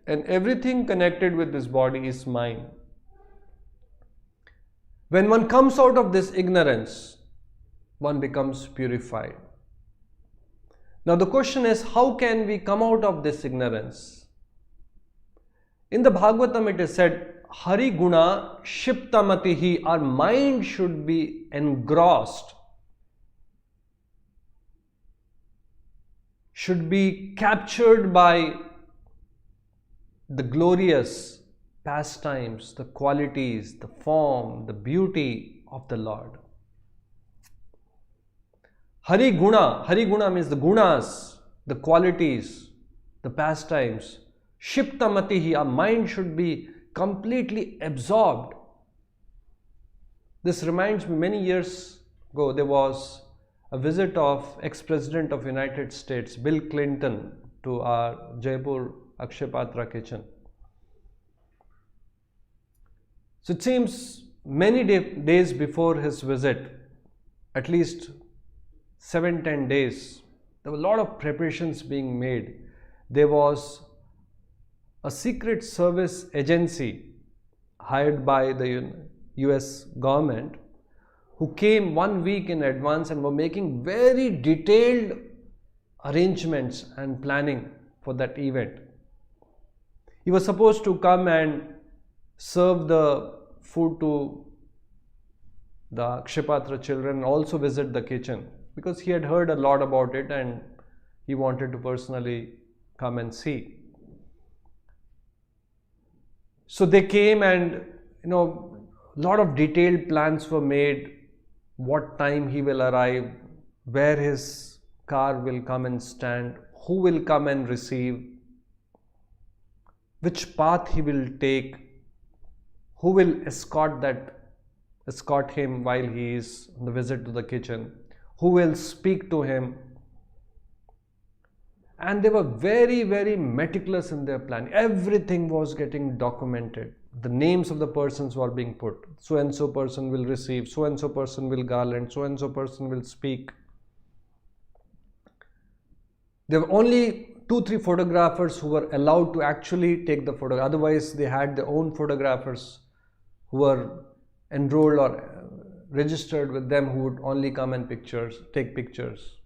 and everything connected with this body is mine. When one comes out of this ignorance, one becomes purified. Now the question is, how can we come out of this ignorance? In the Bhagavatam it is said, Hari guna shiptamatihi, our mind should be engrossed, should be captured by the glorious pastimes, the qualities, the form, the beauty of the Lord. Hari guna means the gunas, the qualities, the pastimes. Shiptamatihi, our mind should be completely absorbed. This reminds me, many years ago there was a visit of ex-president of United States, Bill Clinton, to our Jaipur Akshapatra kitchen. So it seems many days before his visit, at least 7-10 days, there were a lot of preparations being made. There was a secret service agency hired by the US government who came 1 week in advance and were making very detailed arrangements and planning for that event. He was supposed to come and serve the food to the Akshapatra children and also visit the kitchen, because he had heard a lot about it and he wanted to personally come and see. So they came and a lot of detailed plans were made, what time he will arrive, where his car will come and stand, who will come and receive, which path he will take, who will escort him while he is on the visit to the kitchen, who will speak to him. And they were very, very meticulous in their plan. Everything was getting documented. The names of the persons were being put. So and so person will receive, so and so person will garland, so and so person will speak. There were only 2-3 photographers who were allowed to actually take the photo. Otherwise, they had their own photographers who were enrolled or registered with them, who would only come and take pictures.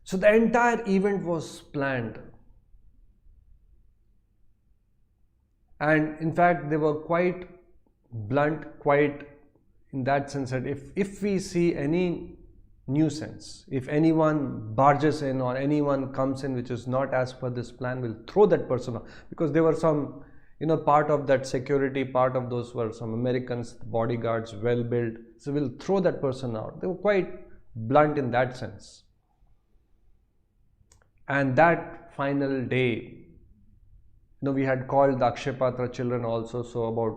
So the entire event was planned. And in fact, they were quite blunt, quite in that sense that if we see any nuisance, if anyone barges in or anyone comes in which is not as per this plan, we'll throw that person off. Because there were some, part of that security, part of those were some Americans, bodyguards, well built. So we'll throw that person out. They were quite blunt in that sense. And that final day, we had called the Akshepatra children also, so about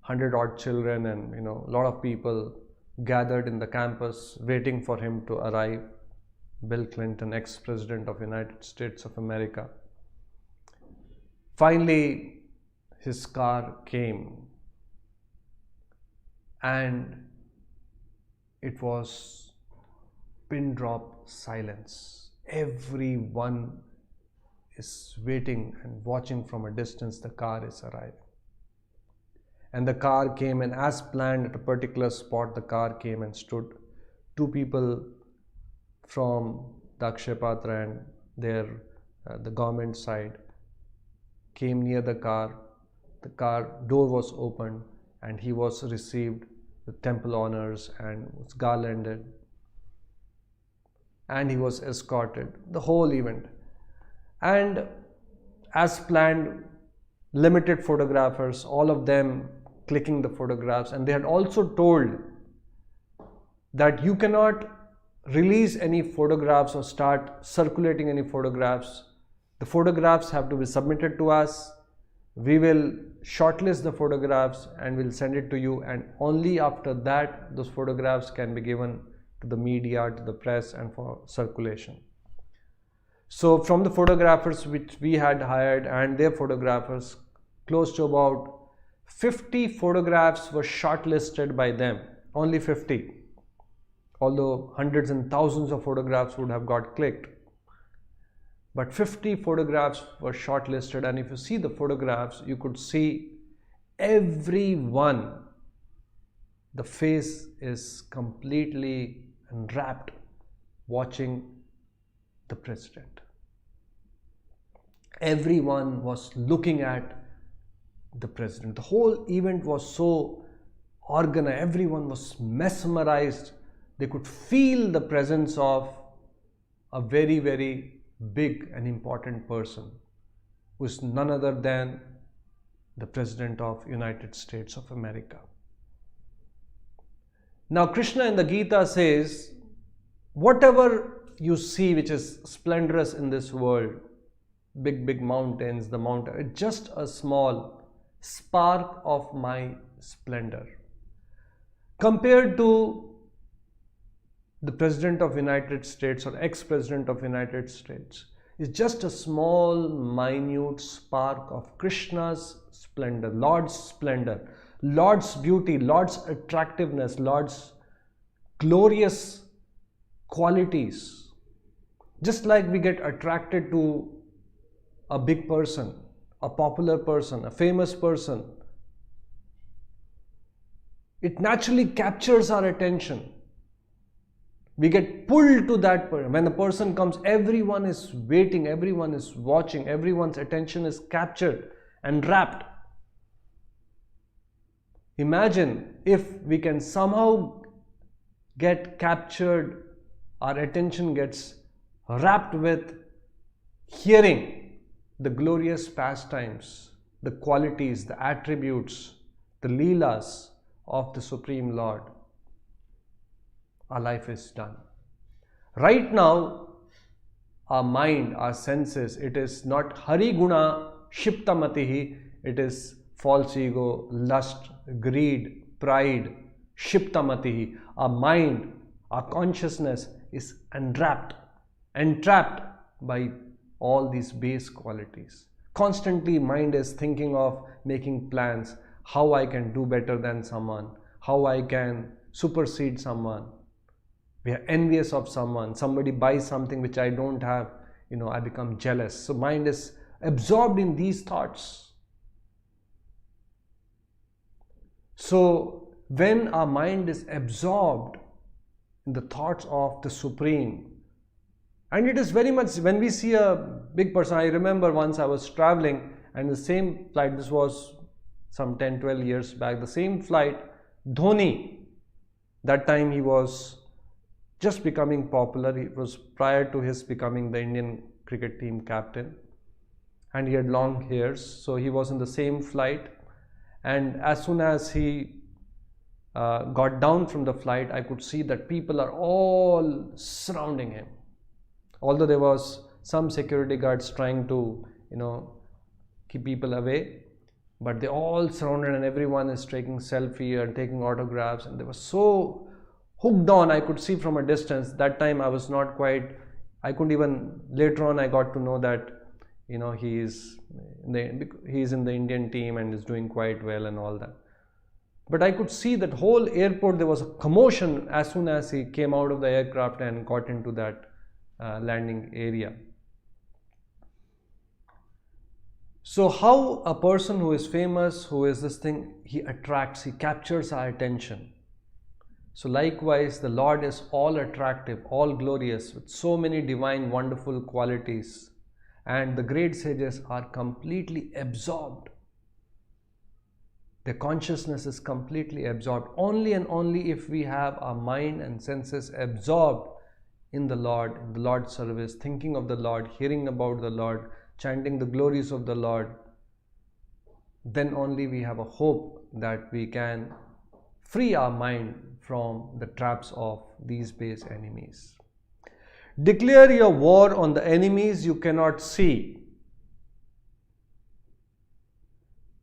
100 odd children and a lot of people gathered in the campus waiting for him to arrive. Bill Clinton, ex-president of United States of America. Finally, his car came and it was pin drop silence. Everyone is waiting and watching from a distance. The car is arriving. And the car came, and as planned, at a particular spot, the car came and stood. 2 people from the Akshepatra and the government side came near the car. The car door was opened and he was received with temple honors and was garlanded. And he was escorted, the whole event. And as planned, limited photographers, all of them clicking the photographs. And they had also told that you cannot release any photographs or start circulating any photographs. The photographs have to be submitted to us. We will shortlist the photographs and we'll send it to you. And only after that, those photographs can be given to the media, to the press, and for circulation. So from the photographers which we had hired and their photographers, close to about 50 photographs were shortlisted by them. Only 50. Although hundreds and thousands of photographs would have got clicked. But 50 photographs were shortlisted, and if you see the photographs, you could see everyone. The face is completely enwrapped watching the president. Everyone was looking at the president. The whole event was so organized. Everyone was mesmerized. They could feel the presence of a very, very big and important person who is none other than the President of United States of America. Now Krishna in the Gita says, whatever you see which is splendorous in this world, big mountains, the mountain, it's just a small spark of my splendor. Compared to the President of United States or ex-President of United States, is just a small, minute spark of Krishna's splendor, Lord's beauty, Lord's attractiveness, Lord's glorious qualities. Just like we get attracted to a big person, a popular person, a famous person, it naturally captures our attention. We get pulled to that person. When the person comes, everyone is waiting, everyone is watching, everyone's attention is captured and wrapped. Imagine if we can somehow get captured, our attention gets wrapped with hearing the glorious pastimes, the qualities, the attributes, the leelas of the Supreme Lord. Our life is done. Right now, our mind, our senses, it is not Hari Guna Shiptamatihi, it is false ego, lust, greed, pride, Shiptamatihi. Our mind, our consciousness is enwrapped entrapped by all these base qualities. Constantly mind is thinking of making plans, how I can do better than someone, how I can supersede someone. We are envious of someone, somebody buys something which I don't have, I become jealous. So mind is absorbed in these thoughts. So when our mind is absorbed in the thoughts of the Supreme, and it is very much when we see a big person. I remember once I was traveling, and the same flight, this was some 10-12 years back, the same flight, Dhoni, that time he was just becoming popular. It was prior to his becoming the Indian cricket team captain, and he had long hairs, so he was in the same flight. And as soon as he got down from the flight, I could see that people are all surrounding him. Although there was some security guards trying to, keep people away, but they all surrounded, and everyone is taking selfie and taking autographs, and they were so hooked on. I could see from a distance. That time I was not quite, I couldn't even, later on I got to know that, he is in the Indian team and is doing quite well and all that. But I could see that whole airport, there was a commotion as soon as he came out of the aircraft and got into that landing area. So how a person who is famous, who is this thing, he captures our attention. So likewise, the Lord is all attractive, all glorious, with so many divine, wonderful qualities, and the great sages are completely absorbed. Their consciousness is completely absorbed. Only and only if we have our mind and senses absorbed in the Lord's service, thinking of the Lord, hearing about the Lord, chanting the glories of the Lord, then only we have a hope that we can free our mind from the traps of these base enemies. Declare your war on the enemies you cannot see.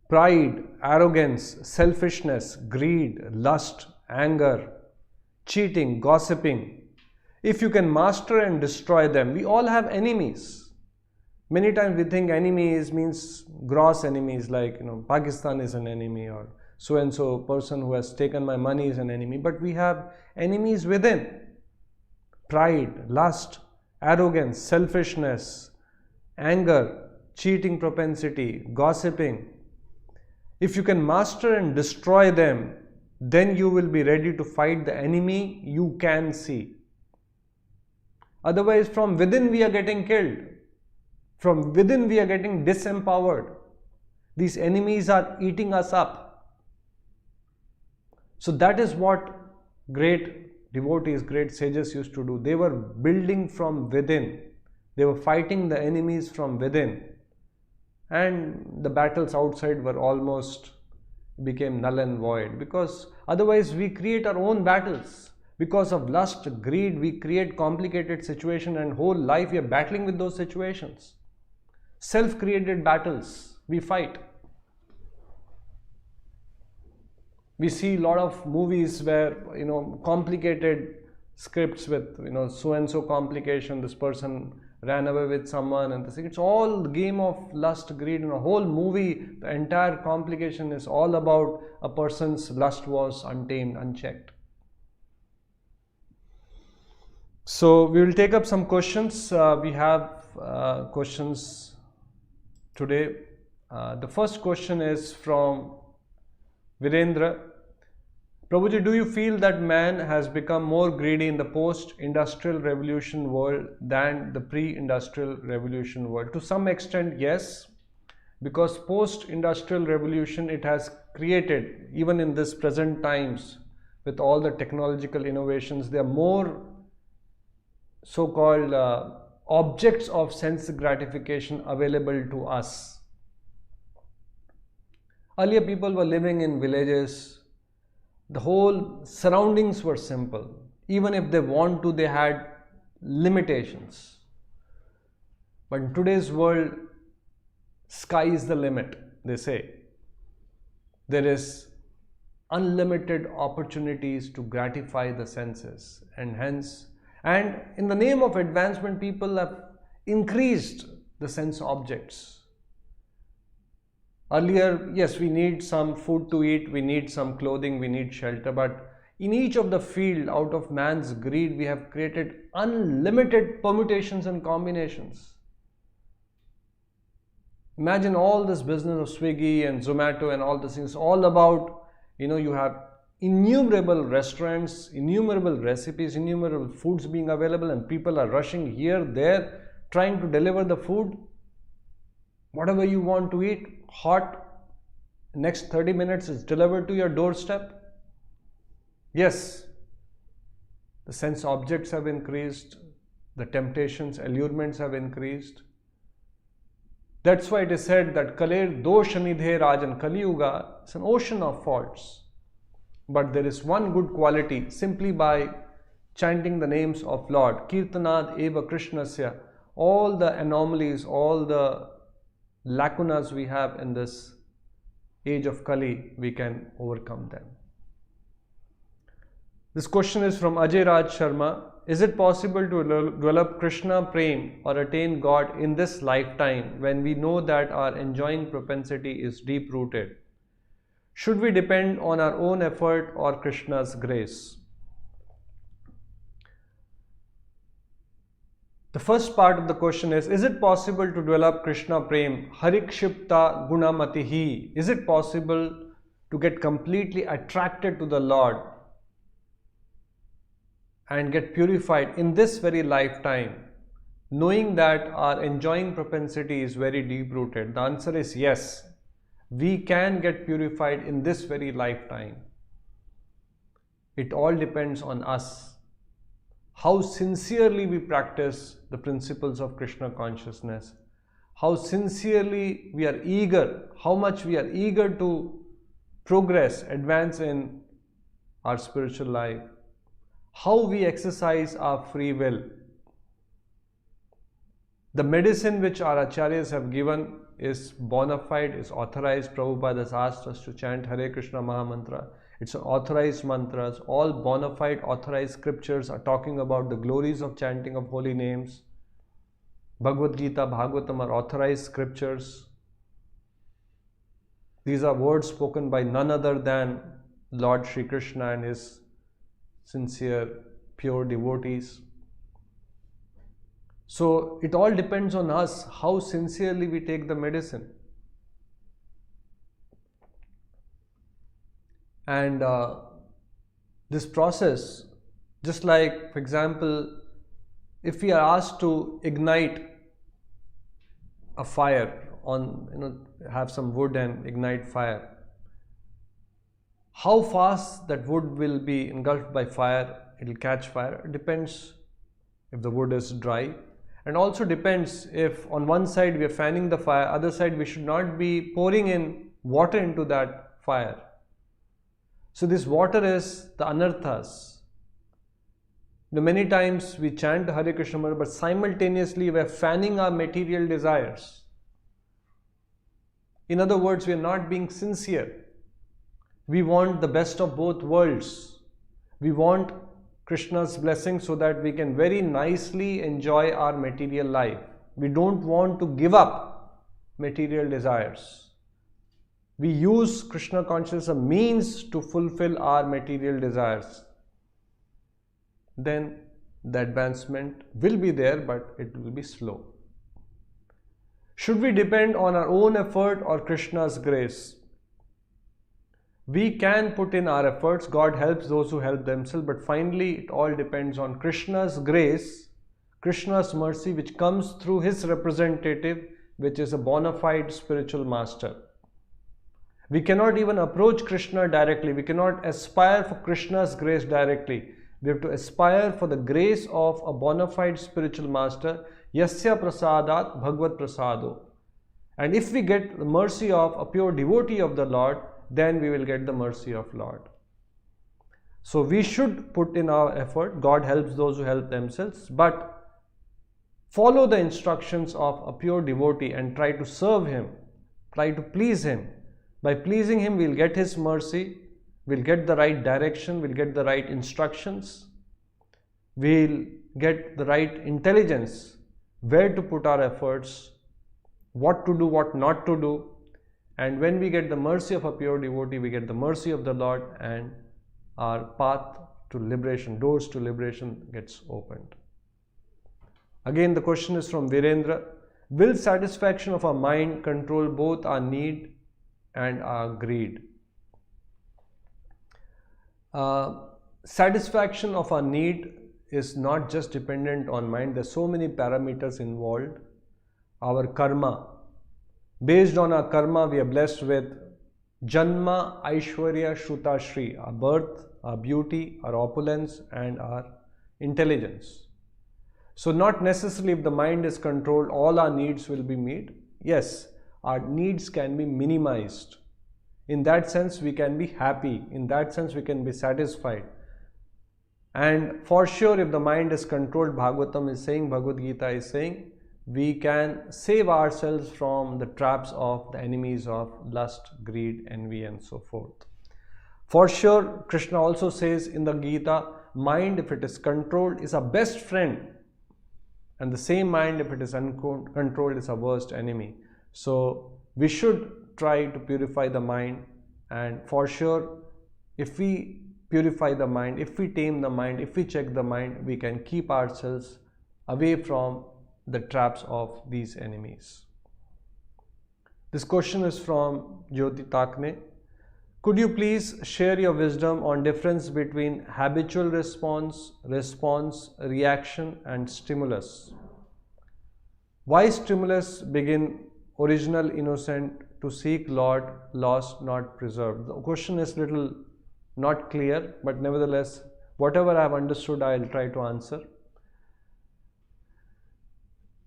Pride, arrogance, selfishness, greed, lust, anger, cheating, gossiping. If you can master and destroy them, we all have enemies. Many times we think enemies means gross enemies, like Pakistan is an enemy, or so and so person who has taken my money is an enemy. But we have enemies within. Pride, lust, arrogance, selfishness, anger, cheating propensity, gossiping. If you can master and destroy them, then you will be ready to fight the enemy you can see. Otherwise, from within we are getting killed. From within we are getting disempowered. These enemies are eating us up. So that is what great devotees, great sages used to do. They were building from within. They were fighting the enemies from within. And the battles outside were almost became null and void, because otherwise we create our own battles. Because of lust, greed, we create complicated situations, and whole life we are battling with those situations. Self-created battles we fight. We see a lot of movies where complicated scripts with so and so complication, this person ran away with someone, and it's all the game of lust, greed. A whole movie, the entire complication is all about a person's lust was untamed, unchecked. So we will take up some questions. We have questions today. The first question is from Virendra. Prabhuji, do you feel that man has become more greedy in the post-industrial revolution world than the pre-industrial revolution world? To some extent, yes, because post-industrial revolution, it has created, even in this present times, with all the technological innovations, there are more so-called objects of sense gratification available to us. Earlier, people were living in villages. The whole surroundings were simple. Even if they want to, they had limitations. But in today's world, sky is the limit, they say. There is unlimited opportunities to gratify the senses, and hence, And in the name of advancement, people have increased the sense objects. Earlier, yes, we need some food to eat, we need some clothing, we need shelter, but in each of the field, out of man's greed, we have created unlimited permutations and combinations. Imagine all this business of Swiggy and Zomato and all these things, all about, you have innumerable restaurants, innumerable recipes, innumerable foods being available, and people are rushing here, there, trying to deliver the food. Whatever you want to eat, hot, next 30 minutes is delivered to your doorstep. Yes, the sense objects have increased, the temptations, allurements have increased. That's why it is said that Kaler Dosha Nidhe Rajan Kali Yuga is an ocean of faults. But there is one good quality, simply by chanting the names of Lord. Kirtanad Eva Krishnasya, all the anomalies, all the lacunas we have in this age of Kali, we can overcome them. This question is from Ajay Raj Sharma. Is it possible to develop Krishna Prem or attain God in this lifetime when we know that our enjoying propensity is deep rooted? Should we depend on our own effort or Krishna's grace? The first part of the question is it possible to develop Krishna Prem, Harikshipta Gunamatihi? Is it possible to get completely attracted to the Lord and get purified in this very lifetime, knowing that our enjoying propensity is very deep rooted? The answer is yes. We can get purified in this very lifetime. It all depends on us. How sincerely we practice the principles of Krishna consciousness, how sincerely we are eager, how much we are eager to progress, advance in our spiritual life, how we exercise our free will. The medicine which our acharyas have given is bona fide, is authorized. Prabhupada has asked us to chant Hare Krishna Mahamantra. It's an authorized mantras. All bona fide authorized scriptures are talking about the glories of chanting of holy names. Bhagavad Gita, Bhagavatam are authorized scriptures. These are words spoken by none other than Lord Shri Krishna and his sincere, pure devotees. So it all depends on us, how sincerely we take the medicine. And this process, just like, for example, if we are asked to ignite a fire on, have some wood and ignite fire, how fast that wood will be engulfed by fire, it will catch fire, it depends if the wood is dry. And also depends if on one side we are fanning the fire, other side we should not be pouring in water into that fire. So this water is the anarthas. Many times we chant Hare Krishna Mantra, but simultaneously we are fanning our material desires. In other words, we are not being sincere. We want the best of both worlds. We want Krishna's blessing so that we can very nicely enjoy our material life. We don't want to give up material desires. We use Krishna consciousness as a means to fulfill our material desires. Then the advancement will be there, but it will be slow. Should we depend on our own effort or Krishna's grace? We can put in our efforts. God helps those who help themselves, but finally it all depends on Krishna's grace, Krishna's mercy, which comes through his representative, which is a bona fide spiritual master. We cannot even approach Krishna directly. We cannot aspire for Krishna's grace directly. We have to aspire for the grace of a bona fide spiritual master, Yasya Prasadat Bhagavad Prasado. And if we get the mercy of a pure devotee of the Lord, then we will get the mercy of Lord. So we should put in our effort. God helps those who help themselves, but follow the instructions of a pure devotee and try to serve him, try to please him. By pleasing him, we'll get his mercy, we'll get the right direction, we'll get the right instructions. we'll get the right intelligence, where to put our efforts, what to do, what not to do. And when we get the mercy of a pure devotee, we get the mercy of the Lord, and our path to liberation, doors to liberation gets opened. Again, the question is from Virendra. Will satisfaction of our mind control both our need and our greed? Satisfaction of our need is not just dependent on mind. There's so many parameters involved. Our karma. Based on our karma, we are blessed with Janma, Aishwarya, Shruta, Shri, our birth, our beauty, our opulence, and our intelligence. So not necessarily if the mind is controlled, all our needs will be met. Yes, our needs can be minimized. In that sense, we can be happy. In that sense, we can be satisfied. And for sure, if the mind is controlled, Bhagavatam is saying, Bhagavad Gita is saying, we can save ourselves from the traps of the enemies of lust, greed, envy, and so forth. For sure, Krishna also says in the Gita, mind, if it is controlled, is our best friend. And the same mind, if it is uncontrolled, is our worst enemy. So we should try to purify the mind. And for sure, if we purify the mind, if we tame the mind, if we check the mind, we can keep ourselves away from the traps of these enemies. This question is from Jyoti Takne. Could you please share your wisdom on difference between habitual response, reaction, and stimulus? Why stimulus begin original innocent to seek Lord, lost, not preserved? The question is little not clear, but nevertheless, whatever I have understood, I will try to answer.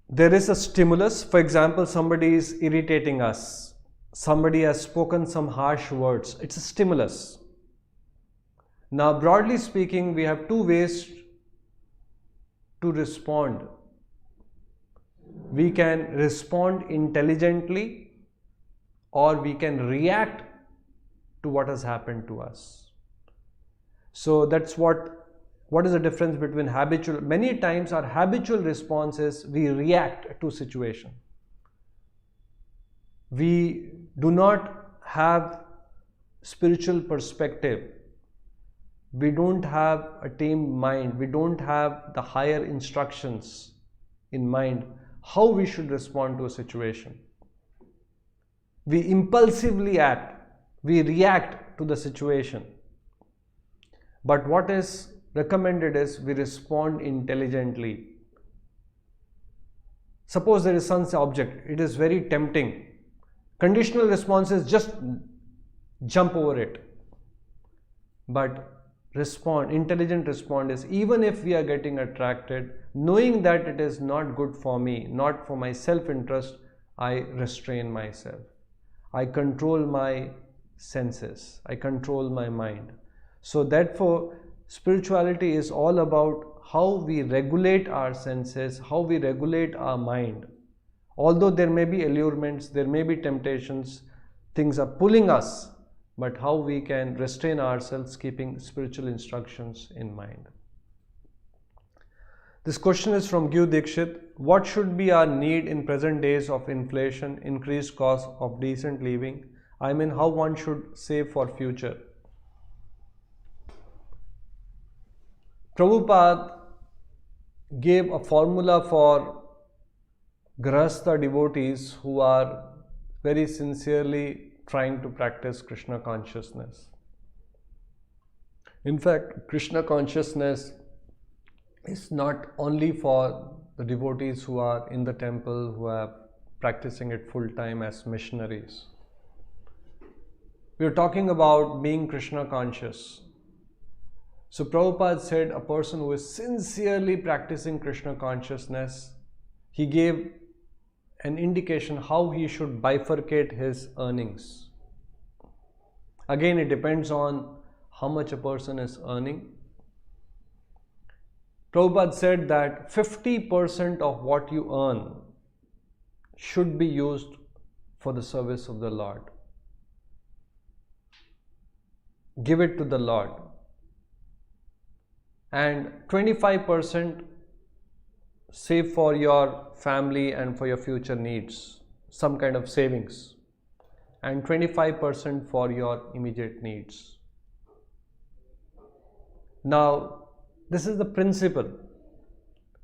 There is a stimulus. For example, somebody is irritating us. Somebody has spoken some harsh words. It's a stimulus. Now, broadly speaking, we have two ways to respond. We can respond intelligently, or we can react to what has happened to us. So that's what is the difference between habitual? Many times our habitual response is we react to situation. We do not have spiritual perspective. We don't have a tamed mind. We don't have the higher instructions in mind how we should respond to a situation. We impulsively act. We react to the situation. But what is recommended is we respond intelligently. Suppose there is some object, it is very tempting. Conditional response is just jump over it. But intelligent response is, even if we are getting attracted, knowing that it is not good for me, not for my self-interest, I restrain myself. I control my senses. I control my mind. So therefore, spirituality is all about how we regulate our senses, how we regulate our mind. Although there may be allurements, there may be temptations, things are pulling us, but how we can restrain ourselves keeping spiritual instructions in mind. This question is from Gyu Dikshit. What should be our need in present days of inflation, increased cost of decent living? I mean, how one should save for future? Prabhupada gave a formula for Grahastha devotees who are very sincerely trying to practice Krishna consciousness. In fact, Krishna consciousness is not only for the devotees who are in the temple, who are practicing it full time as missionaries. We are talking about being Krishna conscious. So Prabhupada said a person who is sincerely practicing Krishna consciousness, he gave an indication how he should bifurcate his earnings. Again, it depends on how much a person is earning. Prabhupada said that 50% of what you earn should be used for the service of the Lord. Give it to the Lord. and 25% save for your family and for your future needs, some kind of savings, and 25% for your immediate needs. Now, this is the principle.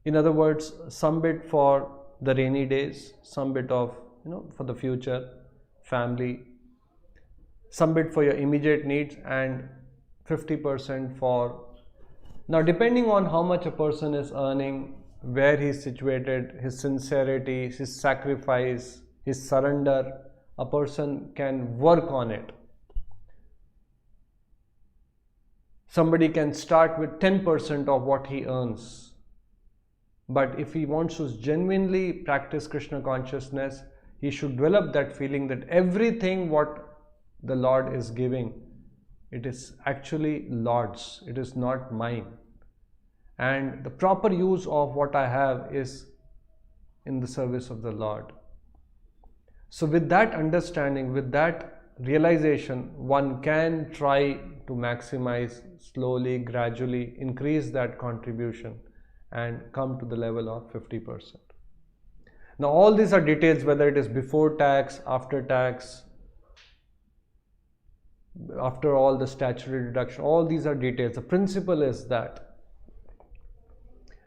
In other words, some bit for the rainy days, some bit of, for the future, family, some bit for your immediate needs, and 50% for. Now, depending on how much a person is earning, where he is situated, his sincerity, his sacrifice, his surrender, a person can work on it. Somebody can start with 10% of what he earns. But if he wants to genuinely practice Krishna consciousness, he should develop that feeling that everything what the Lord is giving, it is actually Lord's, it is not mine. And the proper use of what I have is in the service of the Lord. So with that understanding, with that realization, one can try to maximize, slowly, gradually increase that contribution and come to the level of 50%. Now all these are details, whether it is before tax, after tax, after all the statutory deduction, all these are details. The principle is that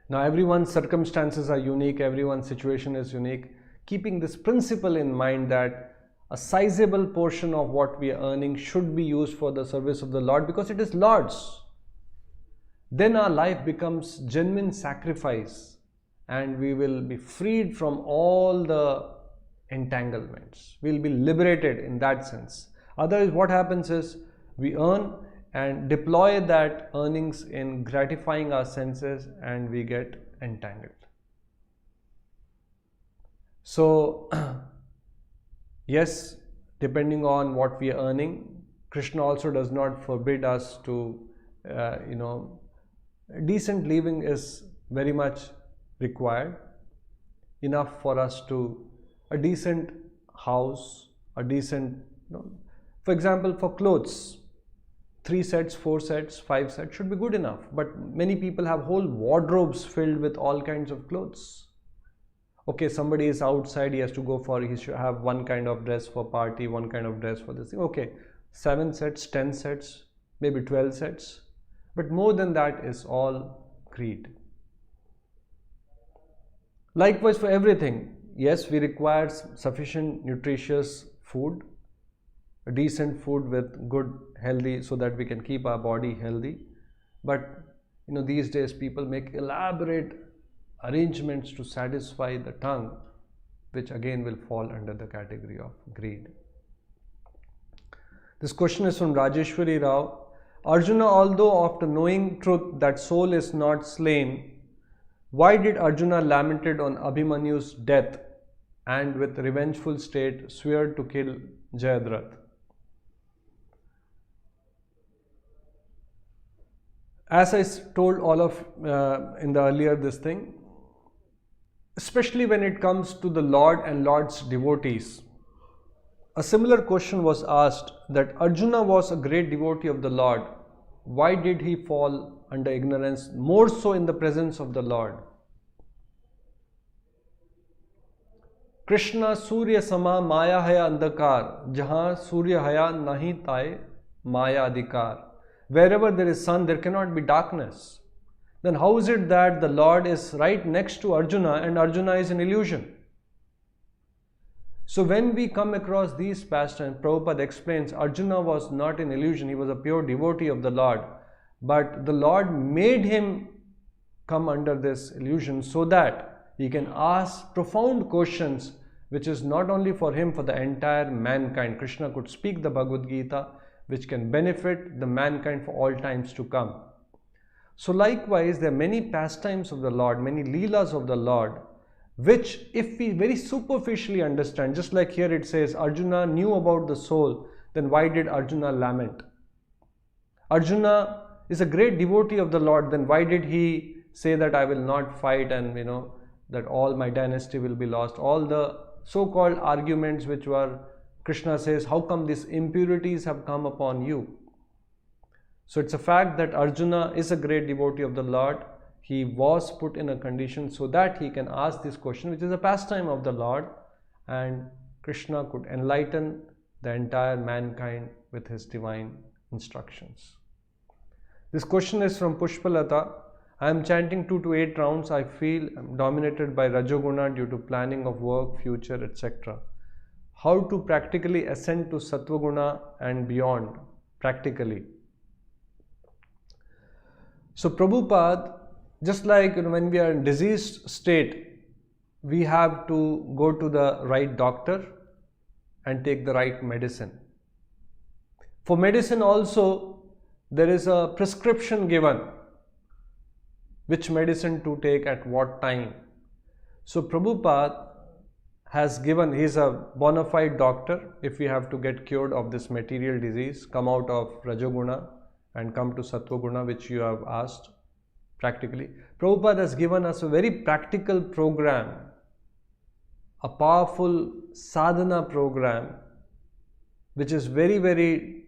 now everyone's circumstances are unique, everyone's situation is unique. Keeping this principle in mind that a sizable portion of what we are earning should be used for the service of the Lord because it is Lord's. Then our life becomes genuine sacrifice and we will be freed from all the entanglements. We will be liberated in that sense. Otherwise, what happens is we earn and deploy that earnings in gratifying our senses and we get entangled. So, yes, depending on what we are earning, Krishna also does not forbid us to, decent living is very much required. Enough for us to, a decent house, a decent, for example, for clothes, 3 sets, 4 sets, 5 sets should be good enough. But many people have whole wardrobes filled with all kinds of clothes. Okay, somebody is outside, he has to go for, he should have one kind of dress for party, one kind of dress for this thing. Okay, 7 sets, 10 sets, maybe 12 sets. But more than that is all greed. Likewise for everything. Yes, we require sufficient nutritious food, a decent food with good healthy so that we can keep our body healthy. But these days people make elaborate arrangements to satisfy the tongue, which again will fall under the category of greed. This question is from Rajeshwari Rao. Arjuna, although after knowing truth that soul is not slain, why did Arjuna lamented on Abhimanyu's death and with revengeful state swear to kill Jayadratha? As I told all of in the earlier this thing, especially when it comes to the Lord and Lord's devotees, a similar question was asked that Arjuna was a great devotee of the Lord. Why did he fall under ignorance, more so in the presence of the Lord? Krishna Surya Sama Maya Haya Andakar, Jahan Surya Haya Nahi Tai Maya Adhikar. Wherever there is sun, there cannot be darkness. Then how is it that the Lord is right next to Arjuna and Arjuna is an illusion? So when we come across these pastimes, Prabhupada explains Arjuna was not an illusion, he was a pure devotee of the Lord. But the Lord made him come under this illusion so that he can ask profound questions, which is not only for him, for the entire mankind. Krishna could speak the Bhagavad Gita, which can benefit the mankind for all times to come. So likewise, there are many pastimes of the Lord, many leelas of the Lord, which if we very superficially understand, just like here it says Arjuna knew about the soul, then why did Arjuna lament? Arjuna is a great devotee of the Lord, then why did he say that I will not fight and that all my dynasty will be lost? All the so-called arguments which were, Krishna says, how come these impurities have come upon you? So it's a fact that Arjuna is a great devotee of the Lord. He was put in a condition so that he can ask this question, which is a pastime of the Lord, and Krishna could enlighten the entire mankind with his divine instructions. This question is from Pushpalata. I am chanting 2 to 8 rounds. I feel I'm dominated by Rajoguna due to planning of work, future, etc. How to practically ascend to Satvaguna and beyond, practically? So Prabhupada, just like when we are in diseased state, we have to go to the right doctor and take the right medicine. For medicine also, there is a prescription given, which medicine to take at what time. So Prabhupada has given, he is a bona fide doctor. If we have to get cured of this material disease, come out of Rajoguna and come to Satvaguna, which you have asked practically. Prabhupada has given us a very practical program, a powerful sadhana program, which is very, very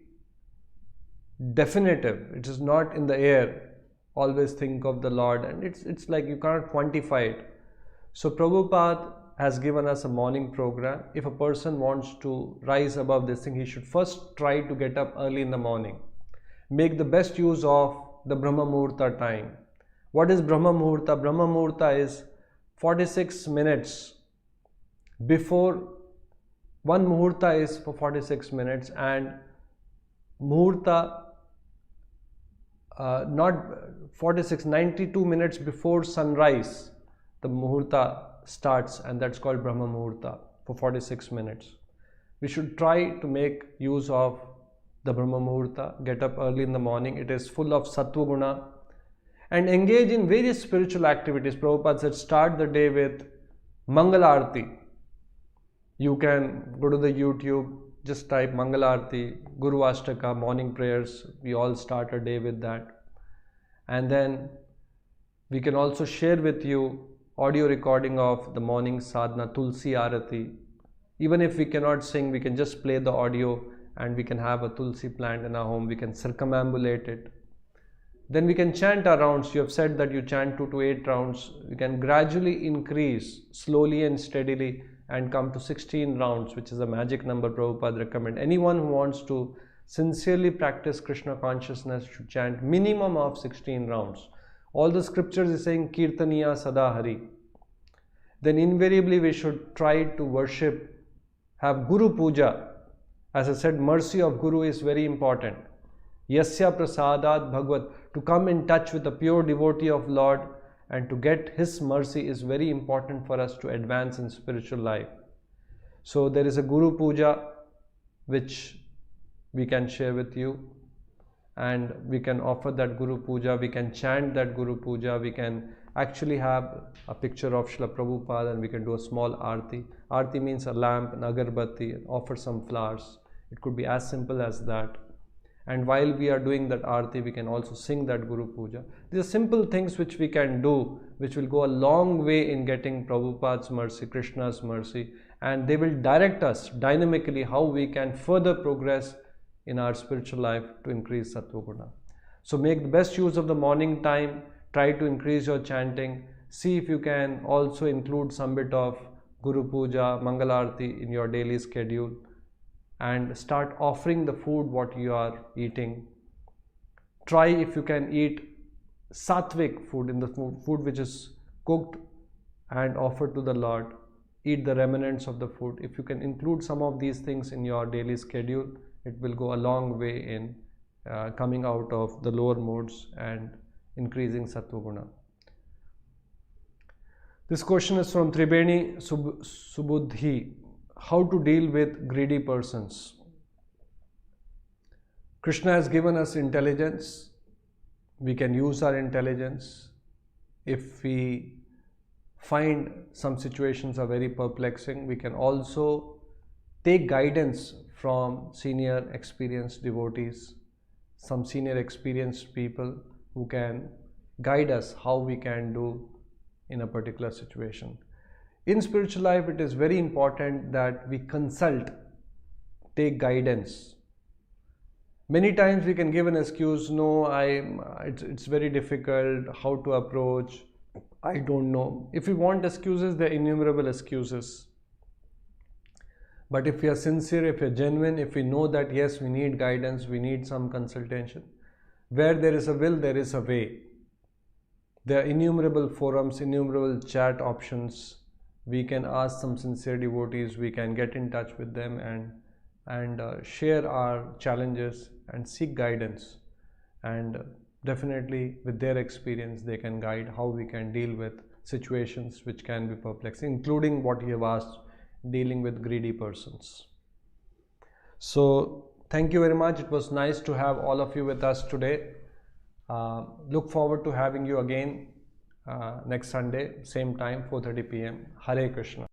definitive. It is not in the air. Always think of the Lord, and it's like you cannot quantify it. So Prabhupada has given us a morning program. If a person wants to rise above this thing, he should first try to get up early in the morning. Make the best use of the Brahma Muhurta time. What is Brahma Muhurta? Brahma Muhurta is 46 minutes before, one Muhurta is for 46 minutes, and Muhurta, not 46, 92 minutes before sunrise, the Muhurta starts, and that's called Brahma Muhurta for 46 minutes. We should try to make use of the Brahma Muhurta, get up early in the morning. It is full of Sattva Guna, and engage in various spiritual activities. Prabhupada said start the day with Mangala Arati. You can go to the YouTube, just type Mangala Arati, Guru Ashtaka, morning prayers. We all start a day with that. And then we can also share with you audio recording of the morning sadhana, Tulsi Arati. Even if we cannot sing, we can just play the audio, and we can have a Tulsi plant in our home. We can circumambulate it. Then we can chant our rounds. You have said that you chant 2 to 8 rounds. We can gradually increase slowly and steadily and come to 16 rounds, which is a magic number Prabhupada recommend. Anyone who wants to sincerely practice Krishna consciousness should chant minimum of 16 rounds. All the scriptures is saying Kirtaniya Sada Hari. Then invariably we should try to worship, have Guru Puja. As I said, mercy of Guru is very important. Yasya Prasadat Bhagavad, to come in touch with a pure devotee of Lord and to get his mercy is very important for us to advance in spiritual life. So there is a Guru Puja which we can share with you, and we can offer that Guru Puja, we can chant that Guru Puja, we can actually have a picture of Srila Prabhupada and we can do a small Arti. Arti means a lamp, an agarbatti, offer some flowers. It could be as simple as that. And while we are doing that Arti, we can also sing that Guru Puja. These are simple things which we can do, which will go a long way in getting Prabhupada's mercy, Krishna's mercy, and they will direct us dynamically how we can further progress in our spiritual life to increase Sattva Guna. So make the best use of the morning time, try to increase your chanting, see if you can also include some bit of Guru Puja, Mangalarti in your daily schedule, and start offering the food what you are eating. Try if you can eat sattvic food, in the food which is cooked and offered to the Lord. Eat the remnants of the food. If you can include some of these things in your daily schedule, it will go a long way in coming out of the lower modes and increasing Sattva Guna. This question is from Tribeni Subuddhi. How to deal with greedy persons? Krishna has given us intelligence. We can use our intelligence. If we find some situations are very perplexing, we can also take guidance from senior experienced devotees, some senior experienced people who can guide us how we can do in a particular situation. In spiritual life, it is very important that we consult, take guidance. Many times we can give an excuse, no, it's very difficult, how to approach, I don't know. If we want excuses, there are innumerable excuses. But if we are sincere, if we are genuine, if we know that yes, we need guidance, we need some consultation, where there is a will, there is a way. There are innumerable forums, innumerable chat options. We can ask some sincere devotees, we can get in touch with them and share our challenges and seek guidance. And definitely with their experience, they can guide how we can deal with situations which can be perplexing, including what you have asked, dealing with greedy persons. So thank you very much. It was nice to have all of you with us today. Look forward to having you again next Sunday, same time, 4:30 p.m. Hare Krishna.